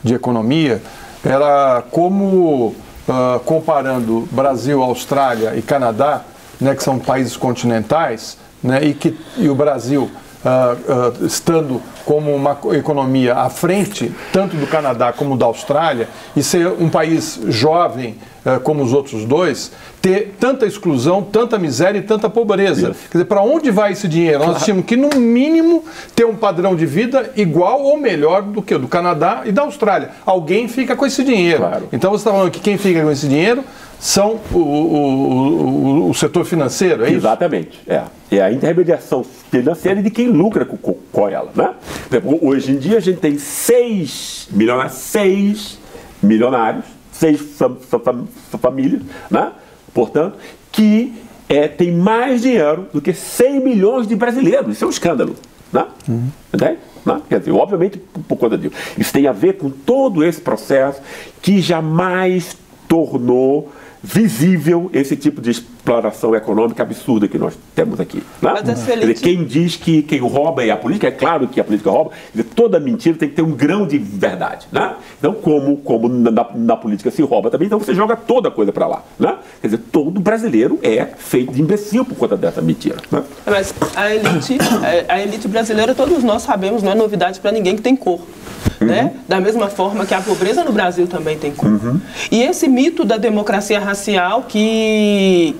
de Economia, era como, comparando Brasil, Austrália e Canadá, né, que são países continentais, né, e o Brasil estando como uma economia à frente, tanto do Canadá como da Austrália, e ser um país jovem como os outros dois, ter tanta exclusão, tanta miséria e tanta pobreza. Quer dizer, para onde vai esse dinheiro? Claro. Nós tínhamos que, no mínimo, ter um padrão de vida igual ou melhor do que o do Canadá e da Austrália. Alguém fica com esse dinheiro. Claro. Então você está falando que quem fica com esse dinheiro são o setor financeiro, é isso? Exatamente. É a intermediação financeira de quem lucra com ela, né? Hoje em dia a gente tem 6 milionários, 6 famílias, né? Portanto, que tem mais dinheiro do que 100 milhões de brasileiros. Isso é um escândalo, né? Entende? Quer dizer, obviamente por conta disso. Isso tem a ver com todo esse processo que jamais tornou visível esse tipo de exploração econômica absurda que nós temos aqui, né? Quer dizer, quem diz que quem rouba é a política, é claro que a política rouba, quer dizer, toda mentira tem que ter um grão de verdade, né? Então, como na política se rouba também, então você joga toda a coisa para lá, né? Quer dizer, todo brasileiro é feito de imbecil por conta dessa mentira, né? Mas a elite brasileira, todos nós sabemos, não é novidade para ninguém que tem cor. Né? Da mesma forma que a pobreza no Brasil também tem cor. E esse mito da democracia racial que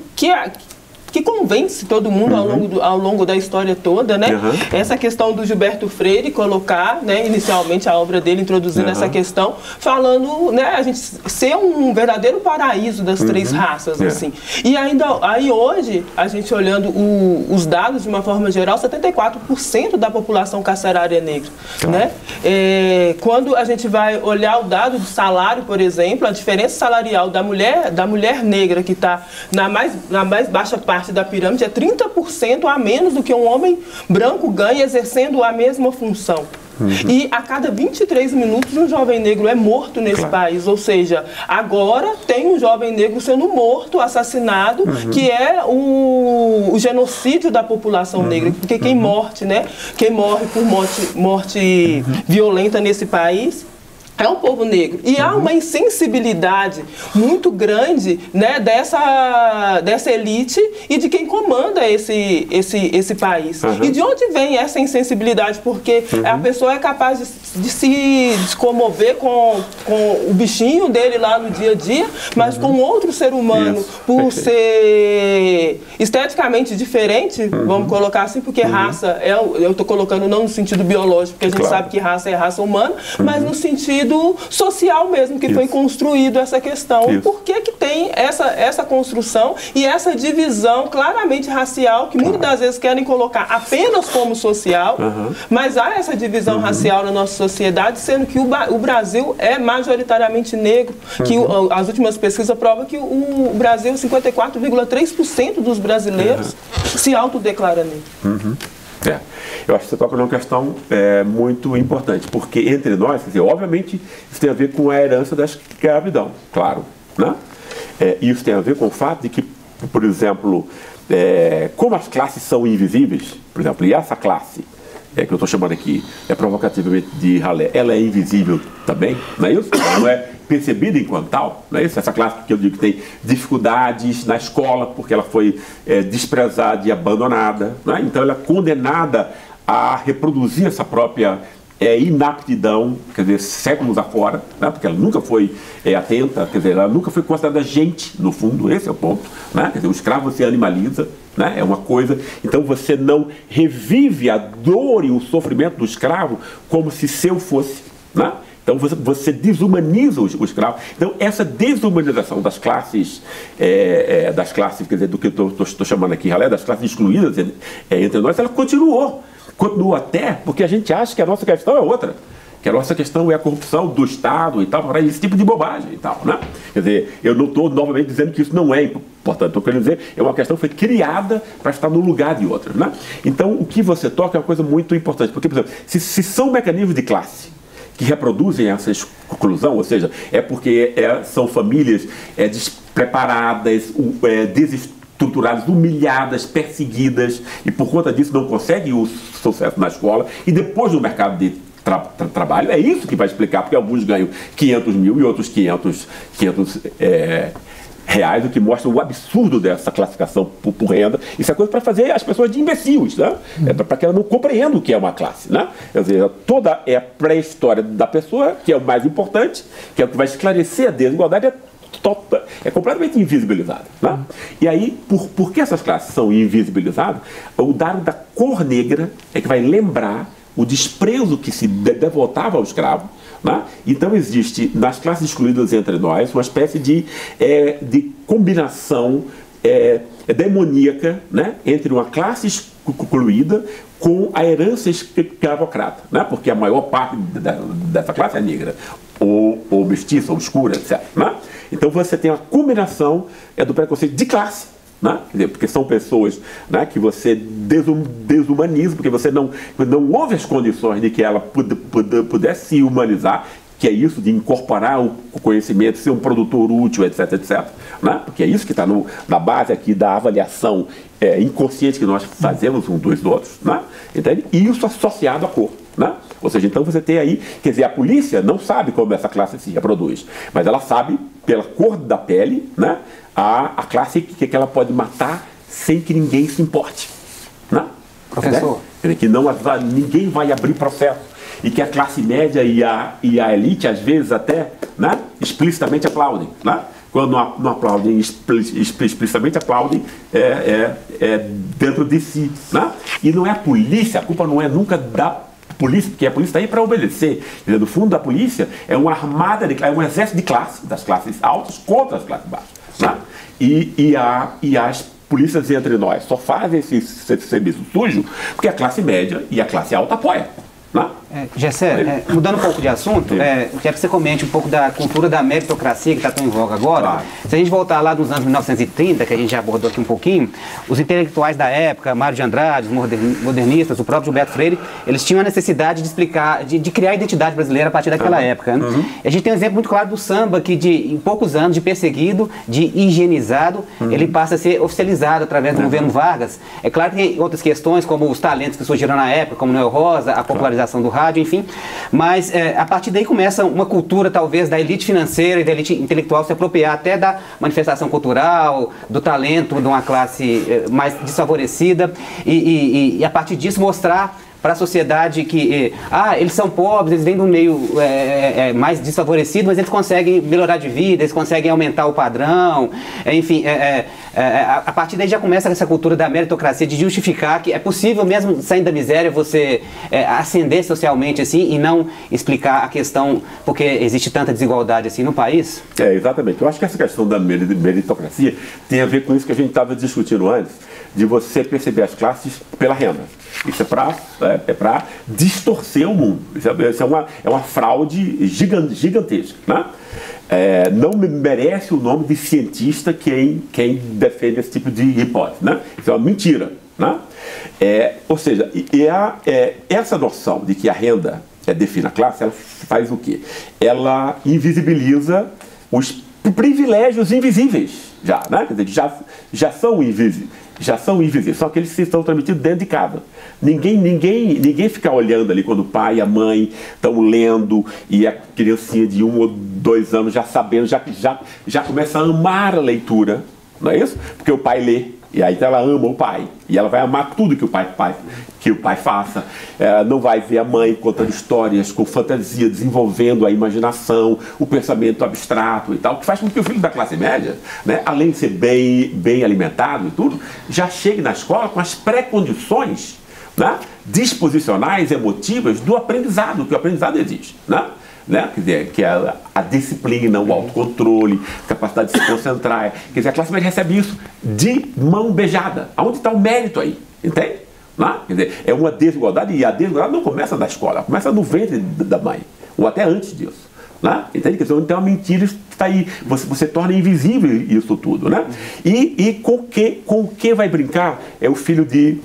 convence todo mundo ao longo da história toda, né? Essa questão do Gilberto Freire colocar, né, inicialmente a obra dele introduzindo essa questão, falando, né, a gente ser um verdadeiro paraíso das três raças, assim. E aí hoje, a gente olhando os dados de uma forma geral, 74% da população carcerária é negra, né? Quando a gente vai olhar o dado de salário, por exemplo, a diferença salarial da mulher negra que está na mais baixa parte da pirâmide é 30% a menos do que um homem branco ganha exercendo a mesma função. E a cada 23 minutos um jovem negro é morto nesse país, ou seja, agora tem um jovem negro sendo morto, assassinado, que é o genocídio da população negra, porque quem morre por morte violenta nesse país É um povo negro. E há uma insensibilidade muito grande, né, dessa elite e de quem comanda esse país. E de onde vem essa insensibilidade? Porque a pessoa é capaz de se comover com o bichinho dele lá no dia a dia, mas com outro ser humano, por ser esteticamente diferente, vamos colocar assim, porque raça, eu estou colocando não no sentido biológico, porque a gente sabe que raça é raça humana, mas no sentido social mesmo, que foi construído essa questão. Por que tem essa construção e essa divisão claramente racial, que muitas das vezes querem colocar apenas como social, mas há essa divisão racial na nossa sociedade, sendo que o Brasil é majoritariamente negro, que as últimas pesquisas provam que o Brasil, 54,3% dos brasileiros se autodeclara negro. Eu acho que você toca numa questão muito importante, porque entre nós, quer dizer, obviamente, isso tem a ver com a herança da escravidão, claro, né? Isso tem a ver com o fato de que, por exemplo, como as classes são invisíveis, por exemplo, e essa classe que eu estou chamando aqui, provocativamente de ralé, ela é invisível também, não é isso? Ela não é percebida enquanto tal, não é isso? Essa classe que eu digo que tem dificuldades na escola, porque ela foi desprezada e abandonada, não é? Então ela é condenada a reproduzir essa própria inaptidão, quer dizer, séculos afora, né? Porque ela nunca foi atenta, quer dizer, ela nunca foi considerada gente, no fundo, esse é o ponto, né? Quer dizer, o escravo você animaliza, né? É uma coisa, então você não revive a dor e o sofrimento do escravo como se seu fosse, né? Então você desumaniza o escravo. Então essa desumanização das classes, quer dizer, do que eu estou chamando aqui, das classes excluídas entre nós, ela continuou até porque a gente acha que a nossa questão é outra, que a nossa questão é a corrupção do Estado e tal, esse tipo de bobagem e tal, né? Quer dizer, eu não estou novamente dizendo que isso não é importante, estou querendo dizer, é uma questão que foi criada para estar no lugar de outras, né? Então o que você toca é uma coisa muito importante, porque, por exemplo, se são mecanismos de classe que reproduzem essa exclusão, ou seja, porque são famílias despreparadas, desestruturadas, humilhadas, perseguidas, e por conta disso não conseguem o sucesso na escola, e depois no mercado de trabalho, é isso que vai explicar, porque alguns ganham 500 mil e outros 500 reais, o que mostra o absurdo dessa classificação por renda. Isso é coisa para fazer as pessoas de imbecil, né? Para que ela não compreenda o que é uma classe, né? Quer dizer, toda a pré-história da pessoa, que é o mais importante, que é o que vai esclarecer a desigualdade, é completamente invisibilizada, né? E aí, por que essas classes são invisibilizadas? O dado da cor negra é que vai lembrar o desprezo que se devotava ao escravo, né? Então existe nas classes excluídas entre nós uma espécie de combinação demoníaca, né? Entre uma classe excluída com a herança escravocrata, né? Porque a maior parte dessa classe é negra, ou mestiça, ou escura, etc., né? Então você tem a combinação do preconceito de classe, né? Quer dizer, porque são pessoas, né, que você desumaniza, porque você não houve as condições de que ela pudesse se humanizar, que é isso de incorporar o conhecimento, ser um produtor útil, etc., etc., né? Porque é isso que está na base aqui da avaliação inconsciente que nós fazemos uns dos outros, né? Entende? E isso associado à cor, né? Ou seja, então você tem aí, quer dizer, a polícia não sabe como essa classe se reproduz, mas ela sabe, pela cor da pele, né, a classe que ela pode matar sem que ninguém se importe, né? Professor. Né? Que ninguém vai abrir processo. E que a classe média e a elite, às vezes até, né, explicitamente aplaudem, né? Quando não aplaudem explicitamente, aplaudem dentro de si, né? E não é a polícia, a culpa não é nunca da polícia, porque a polícia está aí para obedecer. No fundo da polícia é uma armada, é um exército de classe, das classes altas contra as classes baixas, né? E as polícias entre nós só fazem esse serviço sujo porque a classe média e a classe alta apoiam. Gessé, mudando um pouco de assunto, eu quero que você comente um pouco da cultura da meritocracia que está tão em voga agora. Claro. Se a gente voltar lá nos anos 1930, que a gente já abordou aqui um pouquinho, os intelectuais da época, Mário de Andrade, os modernistas, o próprio Gilberto Freire, eles tinham a necessidade de explicar, de criar a identidade brasileira a partir daquela época, né? A gente tem um exemplo muito claro do samba, que em poucos anos de perseguido, de higienizado, ele passa a ser oficializado através do governo Vargas. É claro que tem outras questões, como os talentos que surgiram na época, como Noel Rosa, a popularização do rádio, rádio, enfim. Mas a partir daí começa uma cultura, talvez, da elite financeira e da elite intelectual se apropriar até da manifestação cultural, do talento de uma classe mais desfavorecida e a partir disso mostrar para a sociedade que eles são pobres, eles vêm de um meio mais desfavorecido, mas eles conseguem melhorar de vida, eles conseguem aumentar o padrão, enfim, a partir daí já começa essa cultura da meritocracia, de justificar que é possível, mesmo saindo da miséria, você ascender socialmente assim e não explicar a questão porque existe tanta desigualdade assim no país? Exatamente. Eu acho que essa questão da meritocracia tem a ver com isso que a gente estava discutindo antes, de você perceber as classes pela renda. Isso é para distorcer o mundo. Isso é uma fraude gigantesca, né? Não merece o nome de cientista quem defende esse tipo de hipótese, né? Isso é uma mentira, né? Ou seja, essa noção de que a renda define a classe, ela faz o quê? Ela invisibiliza os privilégios invisíveis, né? Quer dizer, já são invisíveis, só que eles estão transmitidos dentro de casa. Ninguém fica olhando ali quando o pai e a mãe estão lendo e a criancinha de 1 ou 2 anos já sabendo, já começa a amar a leitura, não é isso? Porque o pai lê, e aí ela ama o pai, e ela vai amar tudo que o pai faça. Ela não vai ver a mãe contando histórias com fantasia, desenvolvendo a imaginação, o pensamento abstrato e tal, que faz com que o filho da classe média, né, além de ser bem alimentado e tudo, já chegue na escola com as pré-condições, né, disposicionais, emotivas do aprendizado, que o aprendizado exige, né? Quer dizer, que é a disciplina, o autocontrole, a capacidade de se concentrar. Quer dizer, a classe média recebe isso de mão beijada. Aonde está o mérito aí? Entende? Não? Quer dizer, é uma desigualdade, e a desigualdade não começa da escola, ela começa no ventre da mãe, ou até antes disso. Né? Entende? Quer dizer, então a mentira está aí, você torna invisível isso tudo. Né? E com o que vai brincar é o filho de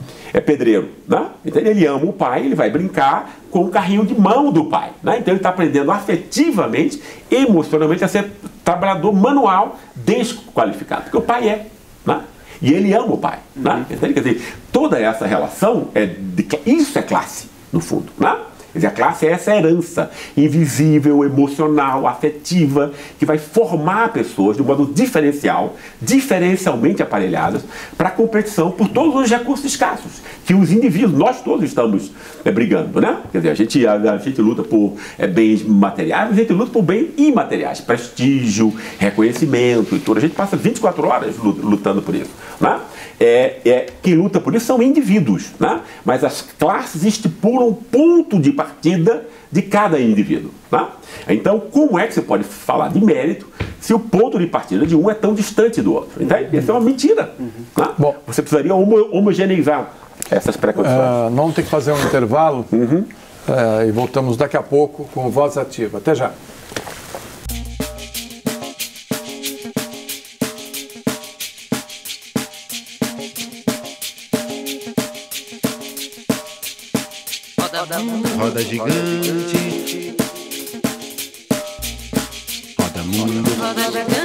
pedreiro. Né? Então ele ama o pai, ele vai brincar com o carrinho de mão do pai. Né? Então ele está aprendendo afetivamente, emocionalmente a ser trabalhador manual desqualificado, porque o pai é. Né? E ele ama o pai. Né? Entende? Quer dizer, toda essa relação, isso é classe, no fundo. Né? Quer dizer, a classe é essa herança invisível, emocional, afetiva, que vai formar pessoas de um modo diferencialmente aparelhadas para a competição por todos os recursos escassos que os indivíduos, nós todos estamos brigando, né? Quer dizer, a gente luta por bens materiais, mas a gente luta por bens imateriais, prestígio, reconhecimento e tudo. A gente passa 24 horas lutando por isso, né? Quem luta por isso são indivíduos, né? Mas as classes estipulam o ponto de partida de cada indivíduo. Né? Então, como é que você pode falar de mérito se o ponto de partida de um é tão distante do outro? Entende? Isso é uma mentira. Né? Bom, você precisaria homogeneizar essas precondições. Vamos ter que fazer um intervalo e voltamos daqui a pouco com Voz Ativa. Até já. Roda gigante, roda mundo, roda gigante.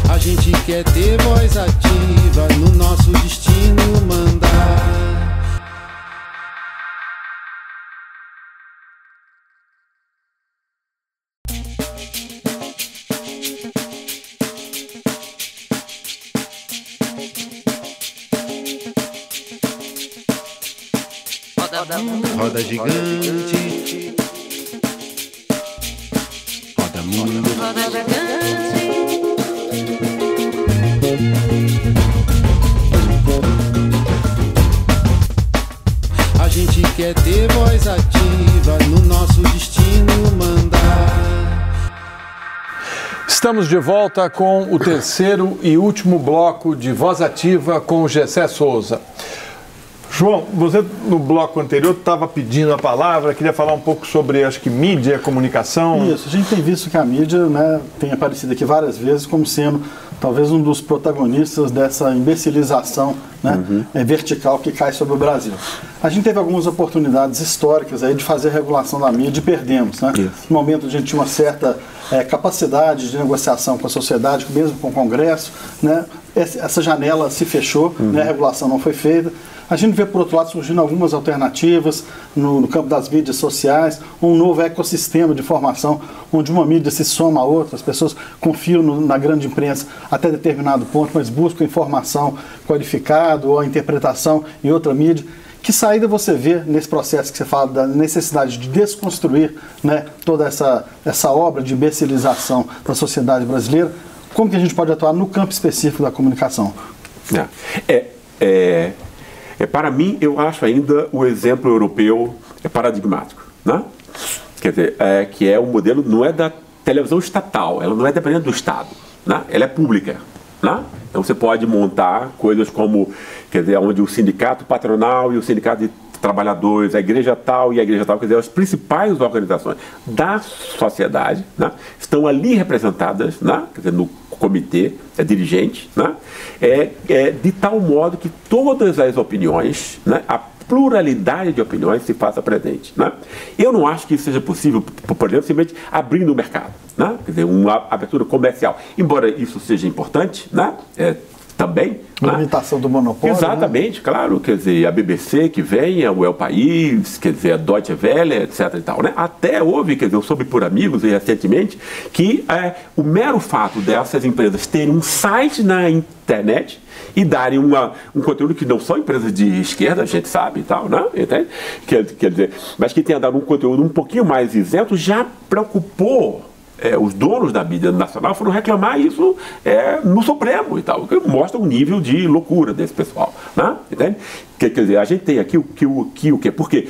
A gente quer ter voz ativa no nosso destino mandar. Roda gigante, roda mundo, roda gigante. A gente quer ter voz ativa no nosso destino mandar. Estamos de volta com o terceiro e último bloco de Voz Ativa com o Gessé Souza. João, você no bloco anterior estava pedindo a palavra, queria falar um pouco sobre, acho que, mídia, comunicação. Isso, a gente tem visto que a mídia, né, tem aparecido aqui várias vezes como sendo talvez um dos protagonistas dessa imbecilização, né, vertical que cai sobre o Brasil. A gente teve algumas oportunidades históricas aí de fazer regulação da mídia e perdemos. Né? No momento a gente tinha uma certa capacidade de negociação com a sociedade, mesmo com o Congresso, né? Essa janela se fechou, né? A regulação não foi feita. A gente vê, por outro lado, surgindo algumas alternativas no campo das mídias sociais, um novo ecossistema de informação, onde uma mídia se soma a outra, as pessoas confiam na grande imprensa até determinado ponto, mas buscam informação qualificada ou a interpretação em outra mídia. Que saída você vê nesse processo que você fala da necessidade de desconstruir, né, toda essa obra de imbecilização da sociedade brasileira? Como que a gente pode atuar no campo específico da comunicação? Para mim, eu acho ainda o exemplo europeu paradigmático, né? Quer dizer, que é o modelo, não é da televisão estatal, ela não é dependente do Estado, né? Ela é pública, né? Então você pode montar coisas como, quer dizer, onde o sindicato patronal e o sindicato de trabalhadores, a igreja tal e a igreja tal, quer dizer, as principais organizações da sociedade, né, estão ali representadas, né, quer dizer, no comitê dirigente, né, de tal modo que todas as opiniões, né, a pluralidade de opiniões se faça presente. Né? Eu não acho que isso seja possível, por exemplo, simplesmente abrindo o mercado, né? Quer dizer, uma abertura comercial. Embora isso seja importante, né? Também. Limitação do monopólio. Exatamente, né? Claro. Quer dizer, a BBC que venha, o El País, quer dizer, a Deutsche Welle, etc. e tal, né? Até houve, quer dizer, eu soube por amigos recentemente, que o mero fato dessas empresas terem um site na internet e darem um conteúdo que não são empresas de esquerda, a gente sabe e tal, né? Entende? Quer dizer, mas que tenha dado um conteúdo um pouquinho mais isento, já preocupou. Os donos da mídia nacional foram reclamar isso no Supremo e tal, que mostra o nível de loucura desse pessoal, né? Entende? Quer dizer, a gente tem aqui o quê? Porque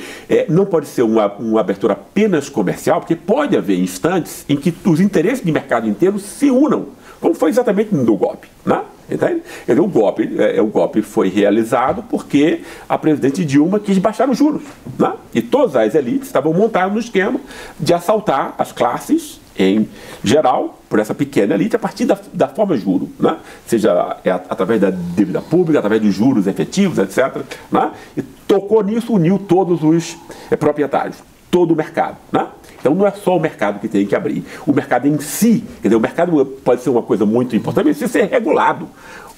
não pode ser uma abertura apenas comercial, porque pode haver instantes em que os interesses de mercado inteiro se unam, como foi exatamente no golpe, né? Entende? Quer dizer, o golpe foi realizado porque a presidente Dilma quis baixar os juros, né? E todas as elites estavam montadas no esquema de assaltar as classes em geral, por essa pequena elite, a partir da forma juro, né? Seja através da dívida pública, através dos juros efetivos, etc. Né? E tocou nisso, uniu todos os proprietários, todo o mercado. Né? Então não é só o mercado que tem que abrir. O mercado em si, quer dizer, o mercado pode ser uma coisa muito importante, mas precisa ser regulado.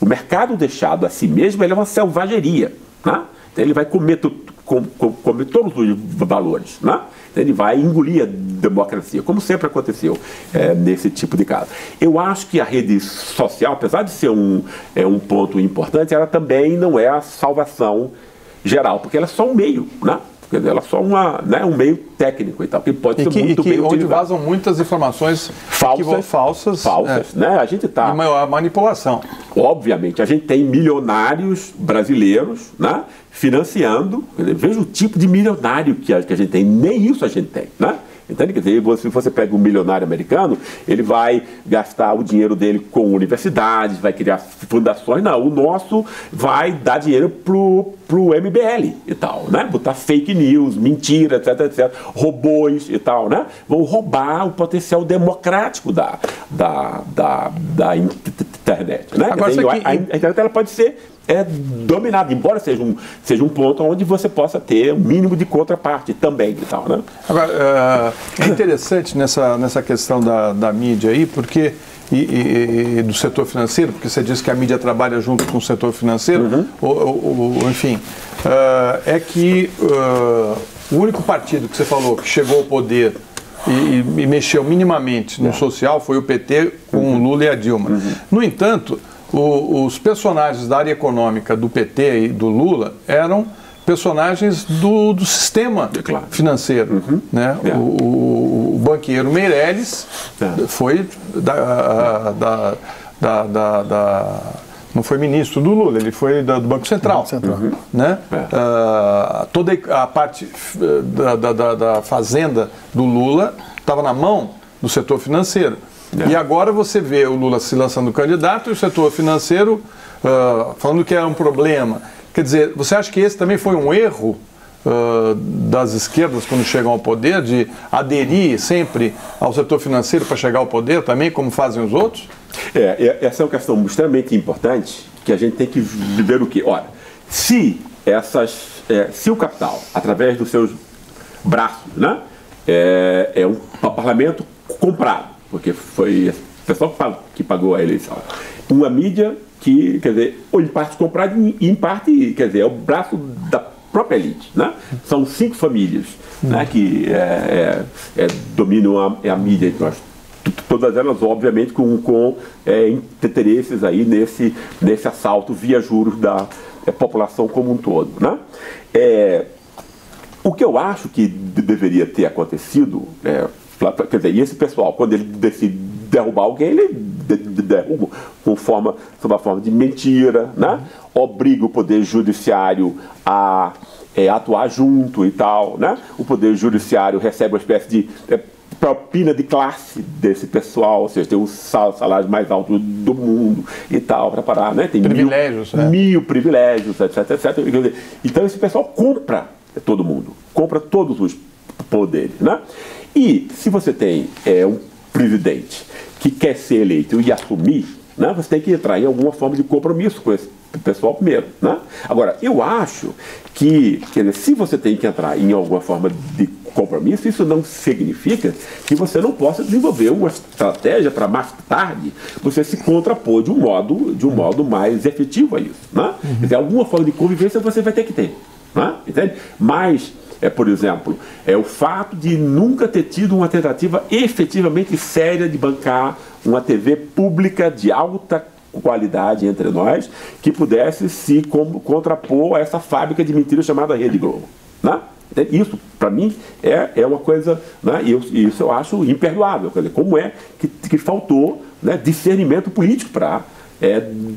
O mercado deixado a si mesmo ele é uma selvageria. Né? Então ele vai comer todos os valores. Né? Ele vai engolir a democracia, como sempre aconteceu nesse tipo de caso. Eu acho que a rede social, apesar de ser um ponto importante, ela também não é a salvação geral, porque ela é só um meio, né? Quer dizer, ela é só um meio técnico e tal, que pode ser muito bem utilizado. Onde vazam muitas informações falsas, né? A gente tá... E a manipulação. Obviamente, a gente tem milionários brasileiros, né, financiando, quer dizer, veja o tipo de milionário que a gente tem, nem isso a gente tem, né? Entende? Quer dizer, se você pega um milionário americano, ele vai gastar o dinheiro dele com universidades, vai criar fundações. Não, o nosso vai dar dinheiro pro MBL e tal, né? Botar fake news, mentira, etc, robôs e tal, né? Vão roubar o potencial democrático da internet, né? Agora, dizer, a internet ela pode ser dominado, embora seja um ponto onde você possa ter um mínimo de contraparte também e tal, né? Agora, é interessante nessa questão da mídia aí, porque e do setor financeiro, porque você disse que a mídia trabalha junto com o setor financeiro, enfim, é que o único partido que você falou que chegou ao poder e mexeu minimamente no social foi o PT com o Lula e a Dilma. No entanto, os personagens da área econômica do PT e do Lula eram personagens do sistema financeiro. Né? O banqueiro Meirelles foi não foi ministro do Lula, ele foi do Banco Central. Né? Toda a parte da fazenda do Lula estava na mão do setor financeiro. E agora você vê o Lula se lançando candidato e o setor financeiro falando que é um problema. Quer dizer, você acha que esse também foi um erro das esquerdas quando chegam ao poder, de aderir sempre ao setor financeiro para chegar ao poder também, como fazem os outros? Essa é uma questão extremamente importante, que a gente tem que ver o quê? Ora, se o capital, através dos seus braços, né, é um parlamento comprado, porque foi o pessoal que pagou a eleição, uma mídia que, quer dizer, ou em parte comprada e em parte, quer dizer, é o braço da própria elite, né? São 5 famílias, né, que dominam a mídia. Todas elas, obviamente, com interesses aí nesse assalto via juros da população como um todo, né? O que eu acho que deveria ter acontecido, quer dizer, e esse pessoal, quando ele decide derrubar alguém, ele derruba sob a forma de mentira, né? Obriga o Poder Judiciário a atuar junto e tal, né? O Poder Judiciário recebe uma espécie de propina de classe desse pessoal, ou seja, tem os salários mais altos do mundo e tal, para parar, né? Tem privilégios, mil privilégios, etc, etc. Então esse pessoal compra todo mundo, compra todos os poderes, né? E se você tem um presidente que quer ser eleito e assumir, né, você tem que entrar em alguma forma de compromisso com esse pessoal primeiro, né? Agora, eu acho que, quer dizer, se você tem que entrar em alguma forma de compromisso, isso não significa que você não possa desenvolver uma estratégia para mais tarde você se contrapor de um modo mais efetivo a isso, né? Quer dizer, alguma forma de convivência você vai ter que ter, né? Entende? Mas por exemplo, o fato de nunca ter tido uma tentativa efetivamente séria de bancar uma TV pública de alta qualidade entre nós, que pudesse se contrapor a essa fábrica de mentiras chamada Rede Globo, né? Isso, para mim, é uma coisa, né? Isso eu acho imperdoável. Quer dizer, como é que faltou, né, discernimento político para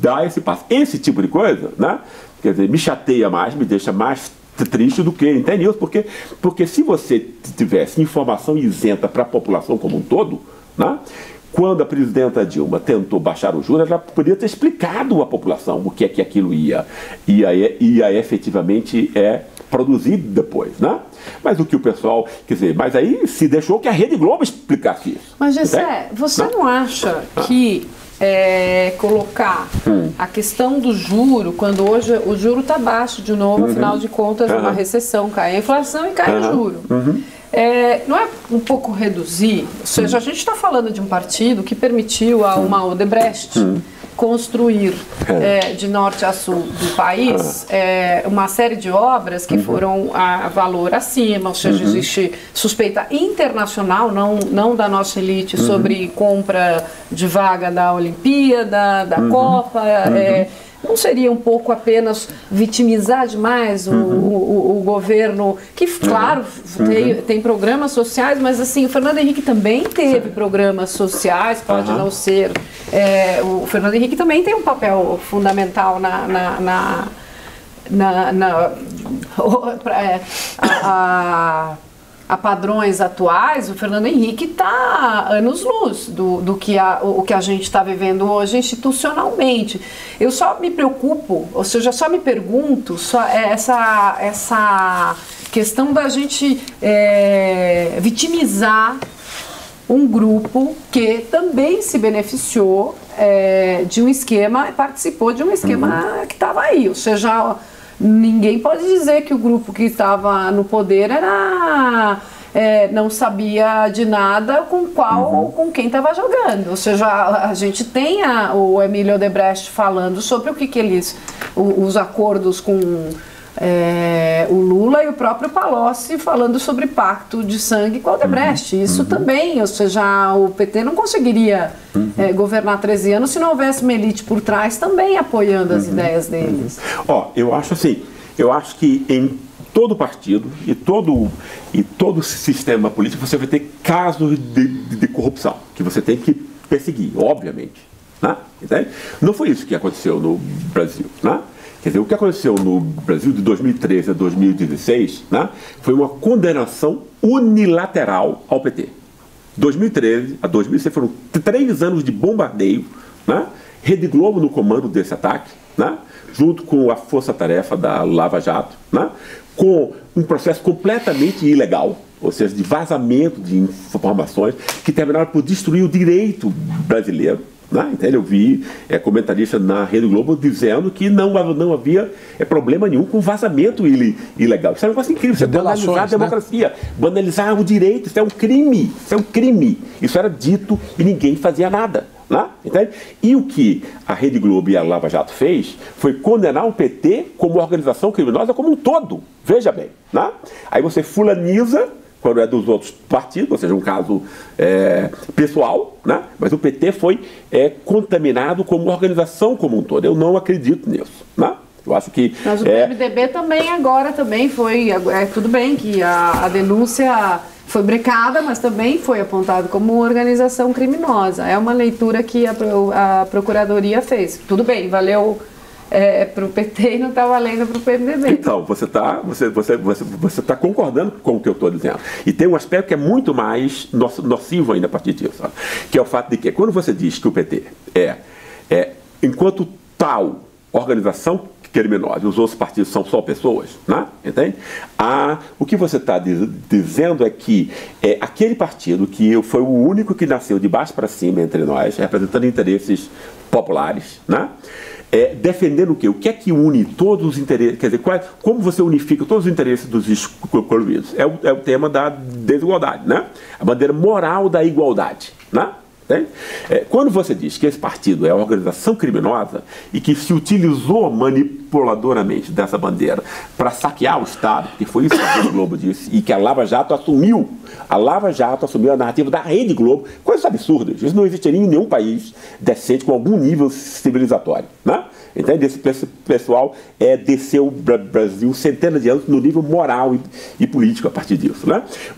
dar esse passo. Esse tipo de coisa, né, quer dizer, me chateia mais, me deixa mais triste do que, entende isso? Porque se você tivesse informação isenta para a população como um todo, né, quando a presidenta Dilma tentou baixar o juros, ela poderia ter explicado à população o que é que aquilo ia efetivamente produzir depois, né? Mas o que o pessoal, quer dizer, mas aí se deixou que a Rede Globo explicasse isso. Mas, Gessé, você não acha que colocar a questão do juro, quando hoje o juro está baixo de novo, afinal de contas, uma recessão, cai a inflação e cai o juro. Não é um pouco reduzir? Ou seja, a gente está falando de um partido que permitiu a uma Odebrecht construir de norte a sul do país uma série de obras que foram a valor acima, ou seja, existe suspeita internacional, não da nossa elite, sobre compra de vaga da Olimpíada, da Copa. Não seria um pouco apenas vitimizar demais o governo, que, claro, tem programas sociais, mas assim, o Fernando Henrique também teve programas sociais, pode não ser. O Fernando Henrique também tem um papel fundamental a padrões atuais. O Fernando Henrique está anos-luz do que o que a gente está vivendo hoje institucionalmente. Eu só me preocupo, ou seja, só me pergunto, essa questão da gente vitimizar um grupo que também se beneficiou de um esquema, participou de um esquema que estava aí, ou seja, ninguém pode dizer que o grupo que estava no poder não sabia de nada com quem estava jogando. Ou seja, a gente tem o Emílio Odebrecht falando sobre o que eles, os acordos com o Lula, e o próprio Palocci falando sobre pacto de sangue com o Odebrecht. Isso também, ou seja, o PT não conseguiria governar 13 anos se não houvesse uma elite por trás também apoiando as ideias deles. Eu acho assim, que em todo partido e todo sistema político você vai ter casos de corrupção que você tem que perseguir, obviamente, né? Entende? Não foi isso que aconteceu no Brasil, né? Quer dizer, o que aconteceu no Brasil de 2013 a 2016, né, foi uma condenação unilateral ao PT. 2013 a 2016 foram 3 anos de bombardeio, né, Rede Globo no comando desse ataque, né? Junto com a força-tarefa da Lava Jato, né? Com um processo completamente ilegal, ou seja, de vazamento de informações que terminaram por destruir o direito brasileiro. Então, eu vi comentarista na Rede Globo dizendo que não havia problema nenhum com vazamento ilegal. Isso é um negócio incrível, isso é banalizar a democracia, banalizar o direito, isso é um crime, isso é um crime. Isso era dito e ninguém fazia nada. Entende? E o que a Rede Globo e a Lava Jato fez foi condenar o PT como organização criminosa como um todo. Veja bem. Aí você fulaniza quando é dos outros partidos, ou seja, um caso pessoal, mas o PT foi contaminado como organização como um todo. Eu não acredito nisso. Eu acho que... Mas o PMDB também foi... tudo bem que a denúncia foi brecada, mas também foi apontado como organização criminosa. É uma leitura que a Procuradoria fez. Tudo bem, valeu para o PT e não está valendo para o PMDB. Então, você tá concordando com o que eu estou dizendo. E tem um aspecto que é muito mais nocivo ainda a partir disso, que é o fato de que, quando você diz que o PT enquanto tal organização criminosa e os outros partidos são só pessoas, entende? O que você está dizendo é que aquele partido que foi o único que nasceu de baixo para cima entre nós, representando interesses populares, defendendo o quê? O que é que une todos os interesses? Quer dizer, como você unifica todos os interesses dos excluídos? É o tema da desigualdade, a bandeira moral da igualdade, Quando você diz que esse partido é uma organização criminosa e que se utilizou manipuladoramente dessa bandeira para saquear o Estado, que foi isso que o Globo disse, e que a Lava Jato assumiu a narrativa da Rede Globo, coisas absurdas. Isso não existiria em nenhum país decente com algum nível civilizatório, Entende? Esse pessoal desceu o Brasil centenas de anos no nível moral e político a partir disso.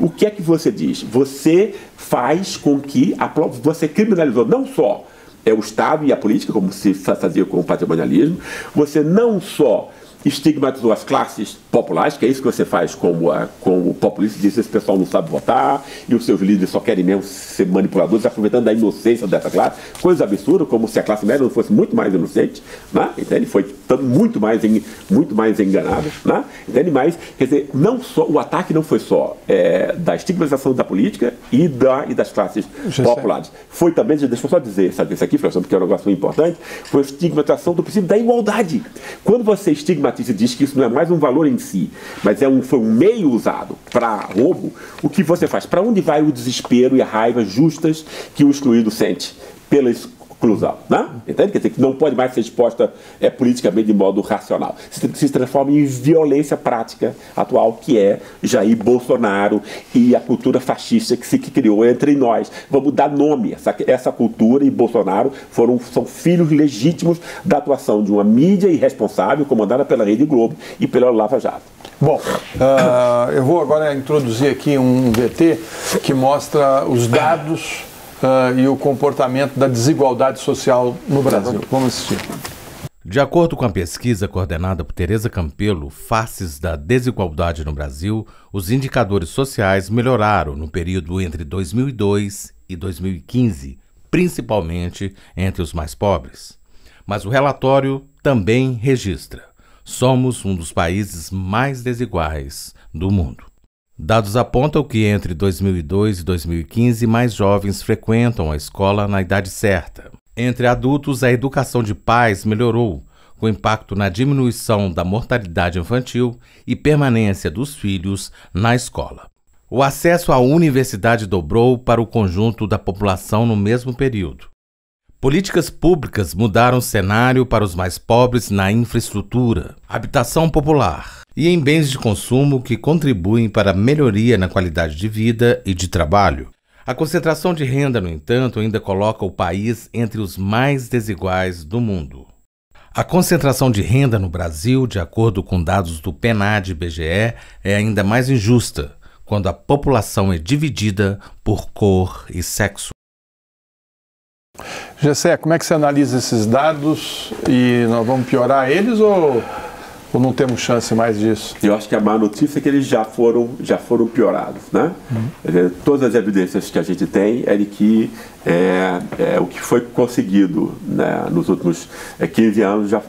O que é que você diz? Você faz com que você criminalizou não só o Estado e a política, como se fazia com o patrimonialismo, você não só estigmatizou as classes populares, que é isso que você faz com o populista, diz que esse pessoal não sabe votar e os seus líderes só querem mesmo ser manipuladores, aproveitando da inocência dessa classe, coisa absurda, como se a classe média não fosse muito mais inocente, Então ele foi muito mais enganado, Entende? Mas, quer dizer, não só, o ataque não foi só da estigmatização da política e das classes populares. Foi também, deixa eu só dizer isso aqui, porque é um negócio muito importante, foi a estigmatização do princípio da igualdade. Quando você estigmatiza e diz que isso não é mais um valor em si, mas foi um meio usado para roubo, o que você faz? Para onde vai o desespero e a raiva justas que o excluído sente pela exclusão? Entende? Quer dizer, que não pode mais ser exposta politicamente de modo racional. Se transforma em violência prática atual, que é Jair Bolsonaro e a cultura fascista que se criou entre nós. Vamos dar nome. Essa cultura e Bolsonaro são filhos legítimos da atuação de uma mídia irresponsável comandada pela Rede Globo e pela Lava Jato. Bom, eu vou agora introduzir aqui um VT que mostra os dados e o comportamento da desigualdade social no Brasil. Vamos assistir. De acordo com a pesquisa coordenada por Tereza Campelo, Faces da Desigualdade no Brasil, os indicadores sociais melhoraram no período entre 2002 e 2015, principalmente entre os mais pobres. Mas o relatório também registra: somos um dos países mais desiguais do mundo. Dados apontam que entre 2002 e 2015, mais jovens frequentam a escola na idade certa. Entre adultos, a educação de pais melhorou, com impacto na diminuição da mortalidade infantil e permanência dos filhos na escola. O acesso à universidade dobrou para o conjunto da população no mesmo período. Políticas públicas mudaram o cenário para os mais pobres na infraestrutura, habitação popular e em bens de consumo que contribuem para a melhoria na qualidade de vida e de trabalho. A concentração de renda, no entanto, ainda coloca o país entre os mais desiguais do mundo. A concentração de renda no Brasil, de acordo com dados do PNAD-BGE, é ainda mais injusta, quando a população é dividida por cor e sexo. Gessé, como é que você analisa esses dados e nós vamos piorar eles ou Ou não temos chance mais disso? Eu acho que a má notícia é que eles já foram piorados, né? Todas as evidências que a gente tem é de que o que foi conseguido, né, nos últimos 15 anos já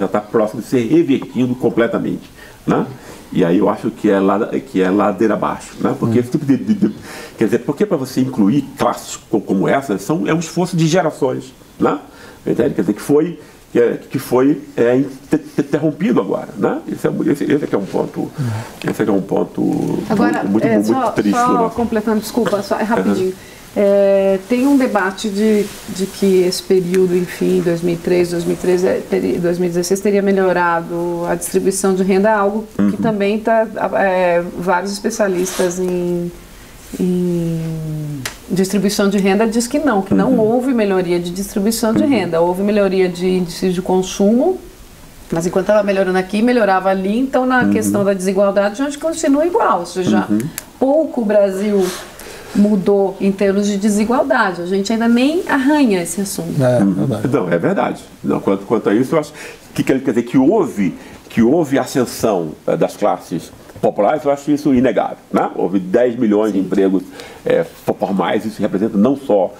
está próximo de ser revertido completamente, né? E aí eu acho que é ladeira abaixo, né? Porque esse tipo quer dizer, porque para você incluir classes como essa é um esforço de gerações, né? Entende? Quer dizer, que foi interrompido agora, né? Esse é um ponto, agora, muito triste. Só completando, desculpa, só rapidinho. Tem um debate de que esse período, enfim, 2016 teria melhorado a distribuição de renda, algo que também está vários especialistas em distribuição de renda diz que não houve melhoria de distribuição de renda, houve melhoria de índices de consumo, mas enquanto estava melhorando aqui, melhorava ali, então na questão da desigualdade a gente continua igual, ou seja, pouco o Brasil mudou em termos de desigualdade, a gente ainda nem arranha esse assunto. Não, é verdade. Não, quanto a isso, eu acho que quer dizer que houve ascensão das classes populares, eu acho isso inegável, né? Houve 10 milhões de empregos formais, isso representa não só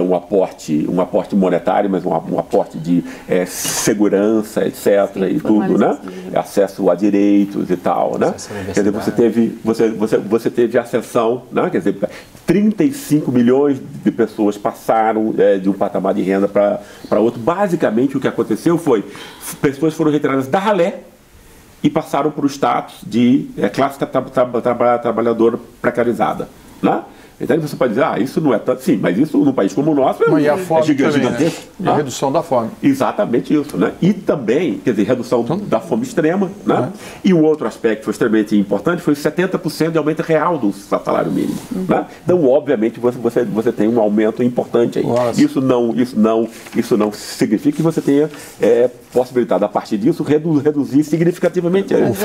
um aporte monetário, mas um aporte de segurança, etc. E tudo, né? Acesso a direitos e tal, né? Quer dizer, você teve ascensão, né? Quer dizer, 35 milhões de pessoas passaram de um patamar de renda para outro. Basicamente, o que aconteceu foi pessoas foram retiradas da ralé e passaram para o status de classe trabalhadora precarizada, né? Então você pode dizer, isso não é tanto, sim, mas isso num país como o nosso é gigantesco. Né? A redução da fome. Exatamente isso, né? E também, quer dizer, redução da fome extrema, né? E um outro aspecto que foi extremamente importante foi 70% de aumento real do salário mínimo, né? Então, obviamente, você tem um aumento importante aí. Isso não significa que você tenha possibilidade, a partir disso, reduzir significativamente as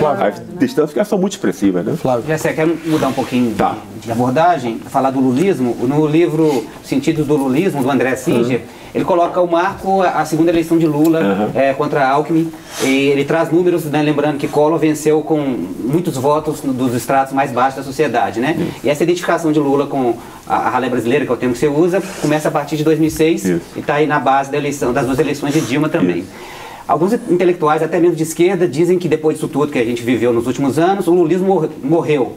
distâncias, que são muito expressivas, né? Já você quer mudar um pouquinho de abordagem, falar do lulismo. No livro Sentidos do Lulismo, do André Singer, ele coloca o marco, a segunda eleição de Lula contra Alckmin, e ele traz números, né, lembrando que Collor venceu com muitos votos dos estratos mais baixos da sociedade, né? E essa identificação de Lula com a ralé brasileira, que é o termo que você usa, começa a partir de 2006 e está aí na base das duas eleições de Dilma também. Alguns intelectuais, até mesmo de esquerda, dizem que depois disso tudo que a gente viveu nos últimos anos, o lulismo morreu.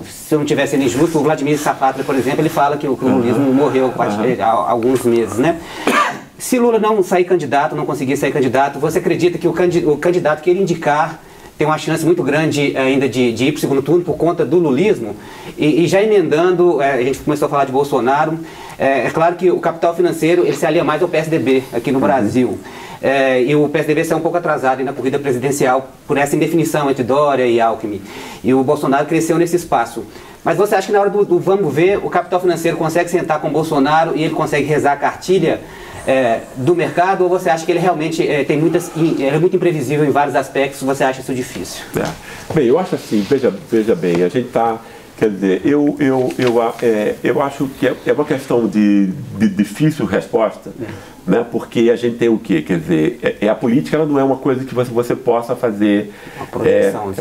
Se eu não tivesse sendo injusto, o Vladimir Sapatra, por exemplo, ele fala que o lulismo morreu há alguns meses, né? Se Lula não sair candidato, não conseguir sair candidato, você acredita que o candidato que ele indicar tem uma chance muito grande ainda de ir para o segundo turno por conta do lulismo? E já emendando, a gente começou a falar de Bolsonaro, é claro que o capital financeiro ele se alia mais ao PSDB aqui no Brasil. E o PSDB saiu um pouco atrasado na corrida presidencial por essa indefinição entre Dória e Alckmin. E o Bolsonaro cresceu nesse espaço. Mas você acha que na hora do vamos ver, o capital financeiro consegue sentar com o Bolsonaro e ele consegue rezar a cartilha do mercado? Ou você acha que ele realmente ele é muito imprevisível em vários aspectos? Você acha isso difícil? Bem, eu acho assim, veja bem, a gente está... Quer dizer, eu acho que é uma questão de difícil resposta, né? Porque a gente tem o quê? Quer dizer, a política ela não é uma coisa que você possa fazer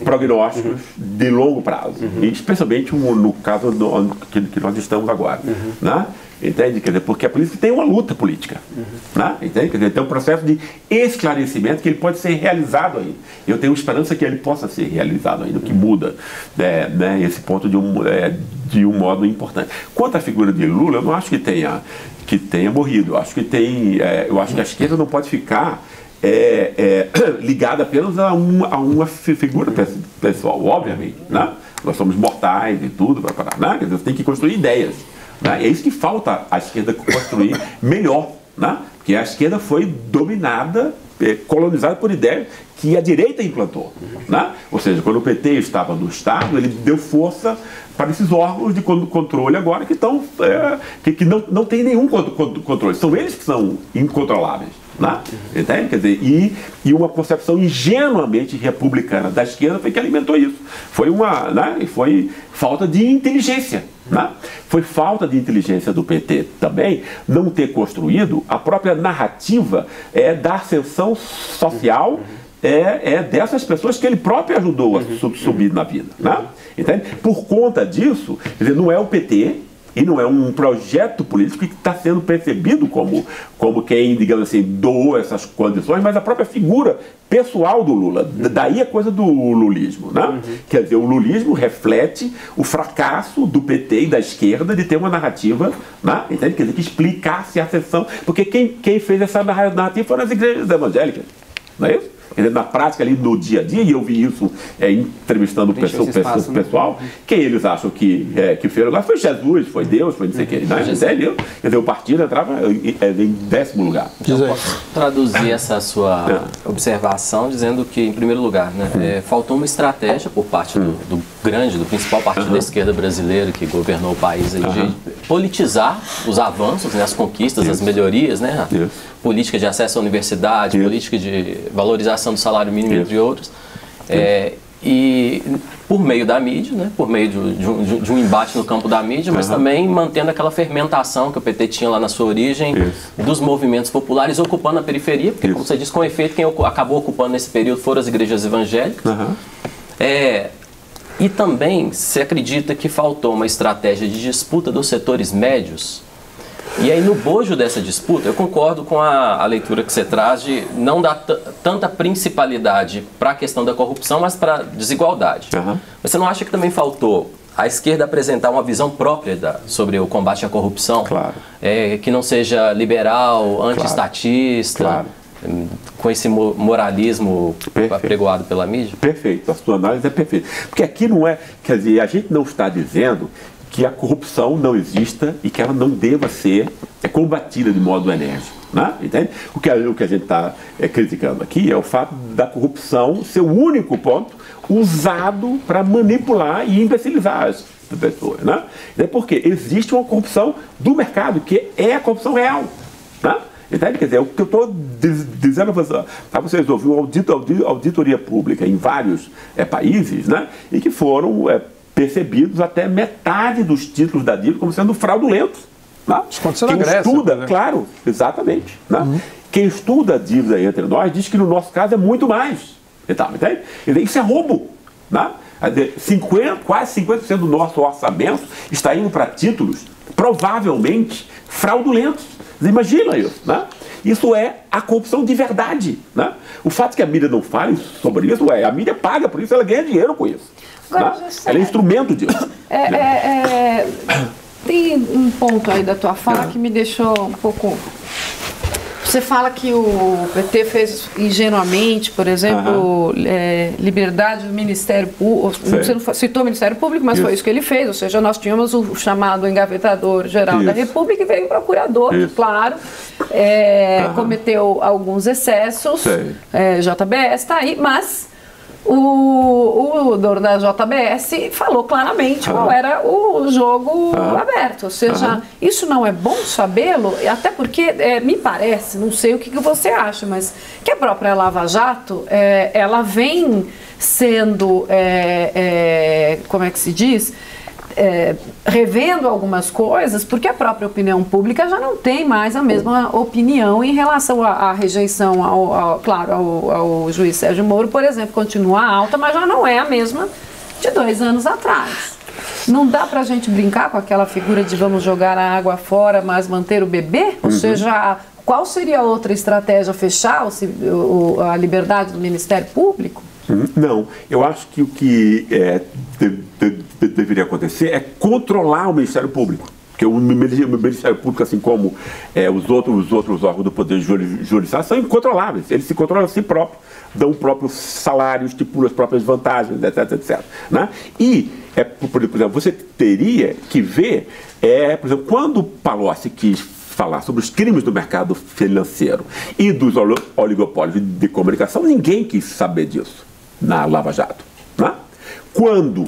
prognósticos de longo prazo, e especialmente no caso que nós estamos agora, né? Entende? Quer dizer, porque a política tem uma luta política, né? Entende? Quer dizer, tem um processo de esclarecimento que ele pode ser realizado aí. Eu tenho esperança que ele possa ser realizado ainda, que muda né, esse ponto de um modo importante. Quanto à figura de Lula, eu não acho que tenha morrido. Eu acho que a esquerda não pode ficar ligada apenas a uma figura pessoal, obviamente, né? Nós somos mortais e tudo, né? Quer dizer, você tem que construir ideias. Né? É isso que falta a esquerda construir melhor, né? Porque a esquerda foi dominada, colonizada por ideias que a direita implantou, né? Ou seja, quando o PT estava no Estado, ele deu força para esses órgãos de controle agora que estão que não tem nenhum controle, são eles que são incontroláveis, né? Entende? Quer dizer, e uma concepção ingenuamente republicana da esquerda foi que alimentou isso. Foi foi falta de inteligência, né? Foi falta de inteligência do PT também não ter construído a própria narrativa da ascensão social é dessas pessoas que ele próprio ajudou a subir na vida. Né? Entende? Por conta disso, quer dizer, não é o PT e não é um projeto político que está sendo percebido como quem, digamos assim, doou essas condições, mas a própria figura pessoal do Lula. Daí a coisa do lulismo. Né? Quer dizer, o lulismo reflete o fracasso do PT e da esquerda de ter uma narrativa, né? Entende? Quer dizer, que explicasse a sessão. Porque quem fez essa narrativa foram as igrejas evangélicas. Não é isso? Quer dizer, na prática, ali no dia a dia, e eu vi isso entrevistando o pessoal, quem eles acham que fez lá foi Jesus, foi Deus, foi não sei o que. Quer dizer, o partido entrava em 10º lugar. Eu posso traduzir essa sua observação dizendo que, em primeiro lugar, né, faltou uma estratégia por parte do principal partido da esquerda brasileira que governou o país aí, de politizar os avanços, né, as conquistas, as melhorias, né, política de acesso à universidade, política de valorização do salário mínimo, entre outros, e por meio da mídia, né, por meio de um embate no campo da mídia, mas também mantendo aquela fermentação que o PT tinha lá na sua origem, dos movimentos populares ocupando a periferia, porque, como você disse, com efeito, quem acabou ocupando nesse período foram as igrejas evangélicas. E também se acredita que faltou uma estratégia de disputa dos setores médios. E aí, no bojo dessa disputa, eu concordo com a leitura que você traz de não dar tanta principalidade para a questão da corrupção, mas para a desigualdade. Mas você não acha que também faltou a esquerda apresentar uma visão própria sobre o combate à corrupção? Que não seja liberal, anti-estatista, com esse moralismo apregoado pela mídia? Perfeito, a sua análise é perfeita. Porque aqui não é, quer dizer, a gente não está dizendo que a corrupção não exista e que ela não deva ser combatida de modo enérgico. Né? Entende? O que a gente está criticando aqui é o fato da corrupção ser o único ponto usado para manipular e imbecilizar as pessoas. Né? Porque existe uma corrupção do mercado, que é a corrupção real. Né? Entende? Quer dizer, o que eu estou dizendo para vocês, houve uma auditoria pública em vários países, né? E que foram percebidos até metade dos títulos da dívida como sendo fraudulentos. Né? Quem estuda, claro, exatamente. Né? Quem estuda a dívida entre nós diz que no nosso caso é muito mais. Entende? Isso é roubo. Né? Quase 50% do nosso orçamento está indo para títulos provavelmente fraudulentos. Imagina isso. Né? Isso é a corrupção de verdade. Né? O fato que a mídia não fale sobre isso, a mídia paga por isso, ela ganha dinheiro com isso. Agora, ela é instrumento disso. Tem um ponto aí da tua fala que me deixou um pouco... Você fala que o PT fez ingenuamente, por exemplo, liberdade do Ministério Público. Você não citou o Ministério Público, mas foi isso que ele fez. Ou seja, nós tínhamos o chamado engavetador-geral da República e veio o procurador, que, claro, cometeu alguns excessos. JBS está aí, mas... O dono da JBS falou claramente qual era o jogo aberto. Ou seja, isso não é bom sabê-lo, até porque me parece, não sei o que você acha, mas que a própria Lava Jato, ela vem sendo, como é que se diz? Revendo algumas coisas, porque a própria opinião pública já não tem mais a mesma opinião em relação à rejeição ao juiz Sérgio Moro, por exemplo, continua alta, mas já não é a mesma de 2 anos atrás. Não dá pra gente brincar com aquela figura de vamos jogar a água fora, mas manter o bebê? Ou seja, qual seria a outra estratégia? Fechar a liberdade do Ministério Público? Não, eu acho que o que deveria acontecer é controlar o Ministério Público. Porque o Ministério Público, assim como os outros órgãos do Poder Judiciário, são incontroláveis. Eles se controlam a si próprios, dão o próprio salário, estipulam as próprias vantagens, etc. Né? E, por exemplo, você teria que ver, por exemplo, quando o Palocci quis falar sobre os crimes do mercado financeiro e dos oligopólios de comunicação, ninguém quis saber disso na Lava Jato. Né? Quando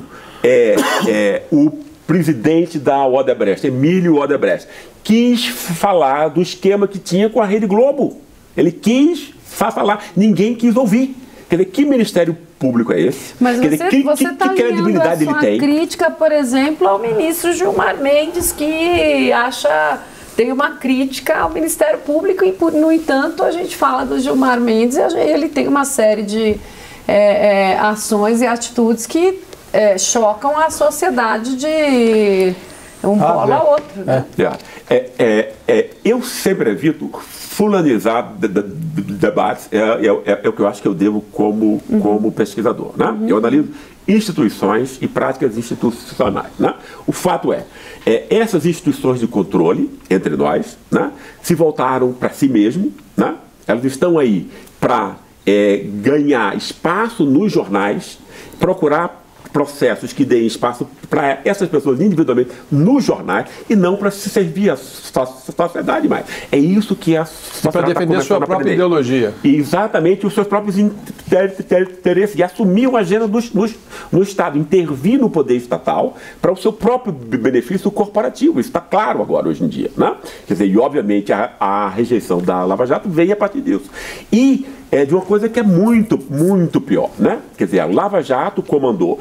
o presidente da Odebrecht, Emílio Odebrecht, quis falar do esquema que tinha com a Rede Globo, ele quis falar, ninguém quis ouvir. Quer dizer, que Ministério Público é esse? Mas quer dizer, você está credibilidade ele tem? Crítica, por exemplo, ao ministro Gilmar Mendes, que acha tem uma crítica ao Ministério Público e, no entanto, a gente fala do Gilmar Mendes e ele tem uma série de ações e atitudes que chocam a sociedade de um polo a outro. Né? Eu sempre evito fulanizar debates, é o que eu acho que eu devo como pesquisador. Né? Eu analiso instituições e práticas institucionais. Né? O fato essas instituições de controle entre nós, né, se voltaram para si mesmo, né? Elas estão aí para ganhar espaço nos jornais, procurar processos que deem espaço para essas pessoas individualmente nos jornais e não para se servir a sociedade mais. É isso que a sociedade para defender a sua própria ideologia. E exatamente os seus próprios interesses e assumir uma agenda no Estado, intervir no poder estatal para o seu próprio benefício corporativo. Isso está claro agora, hoje em dia. Né? Quer dizer, e obviamente a rejeição da Lava Jato veio a partir disso. E de uma coisa que é muito, muito pior. Né? Quer dizer, a Lava Jato comandou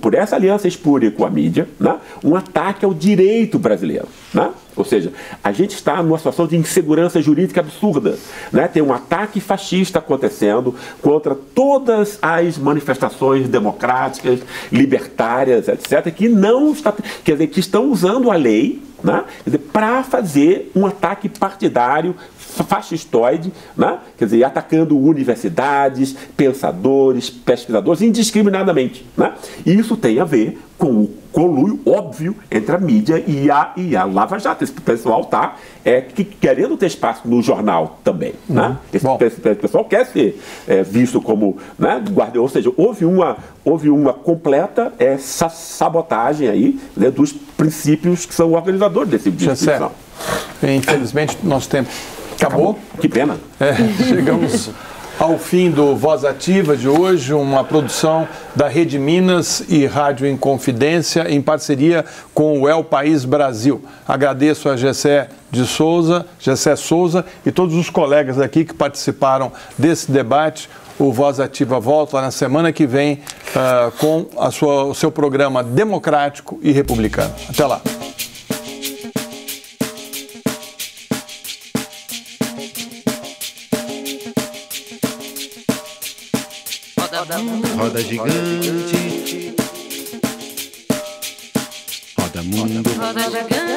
por essa aliança espúria com a mídia, né, um ataque ao direito brasileiro. Né? Ou seja, a gente está numa situação de insegurança jurídica absurda. Né? Tem um ataque fascista acontecendo contra todas as manifestações democráticas, libertárias, etc., que não está, quer dizer, que estão usando a lei, né, para fazer um ataque partidário fascistoide, né? Quer dizer, atacando universidades, pensadores, pesquisadores, indiscriminadamente. Né? E isso tem a ver com o conluio óbvio entre a mídia e a Lava Jato. Esse pessoal está querendo ter espaço no jornal também. Né? Esse pessoal quer ser visto como, né, guardião, ou seja, houve uma completa sabotagem aí, né, dos princípios que são organizadores desse tipo de discussão. Infelizmente, nosso tempo acabou. Que pena. Chegamos ao fim do Voz Ativa de hoje, uma produção da Rede Minas e Rádio Inconfidência em parceria com o El País Brasil. Agradeço a Gessé Souza e todos os colegas aqui que participaram desse debate. O Voz Ativa volta na semana que vem com o seu programa democrático e republicano. Até lá. Roda gigante, roda mundo, roda gigante.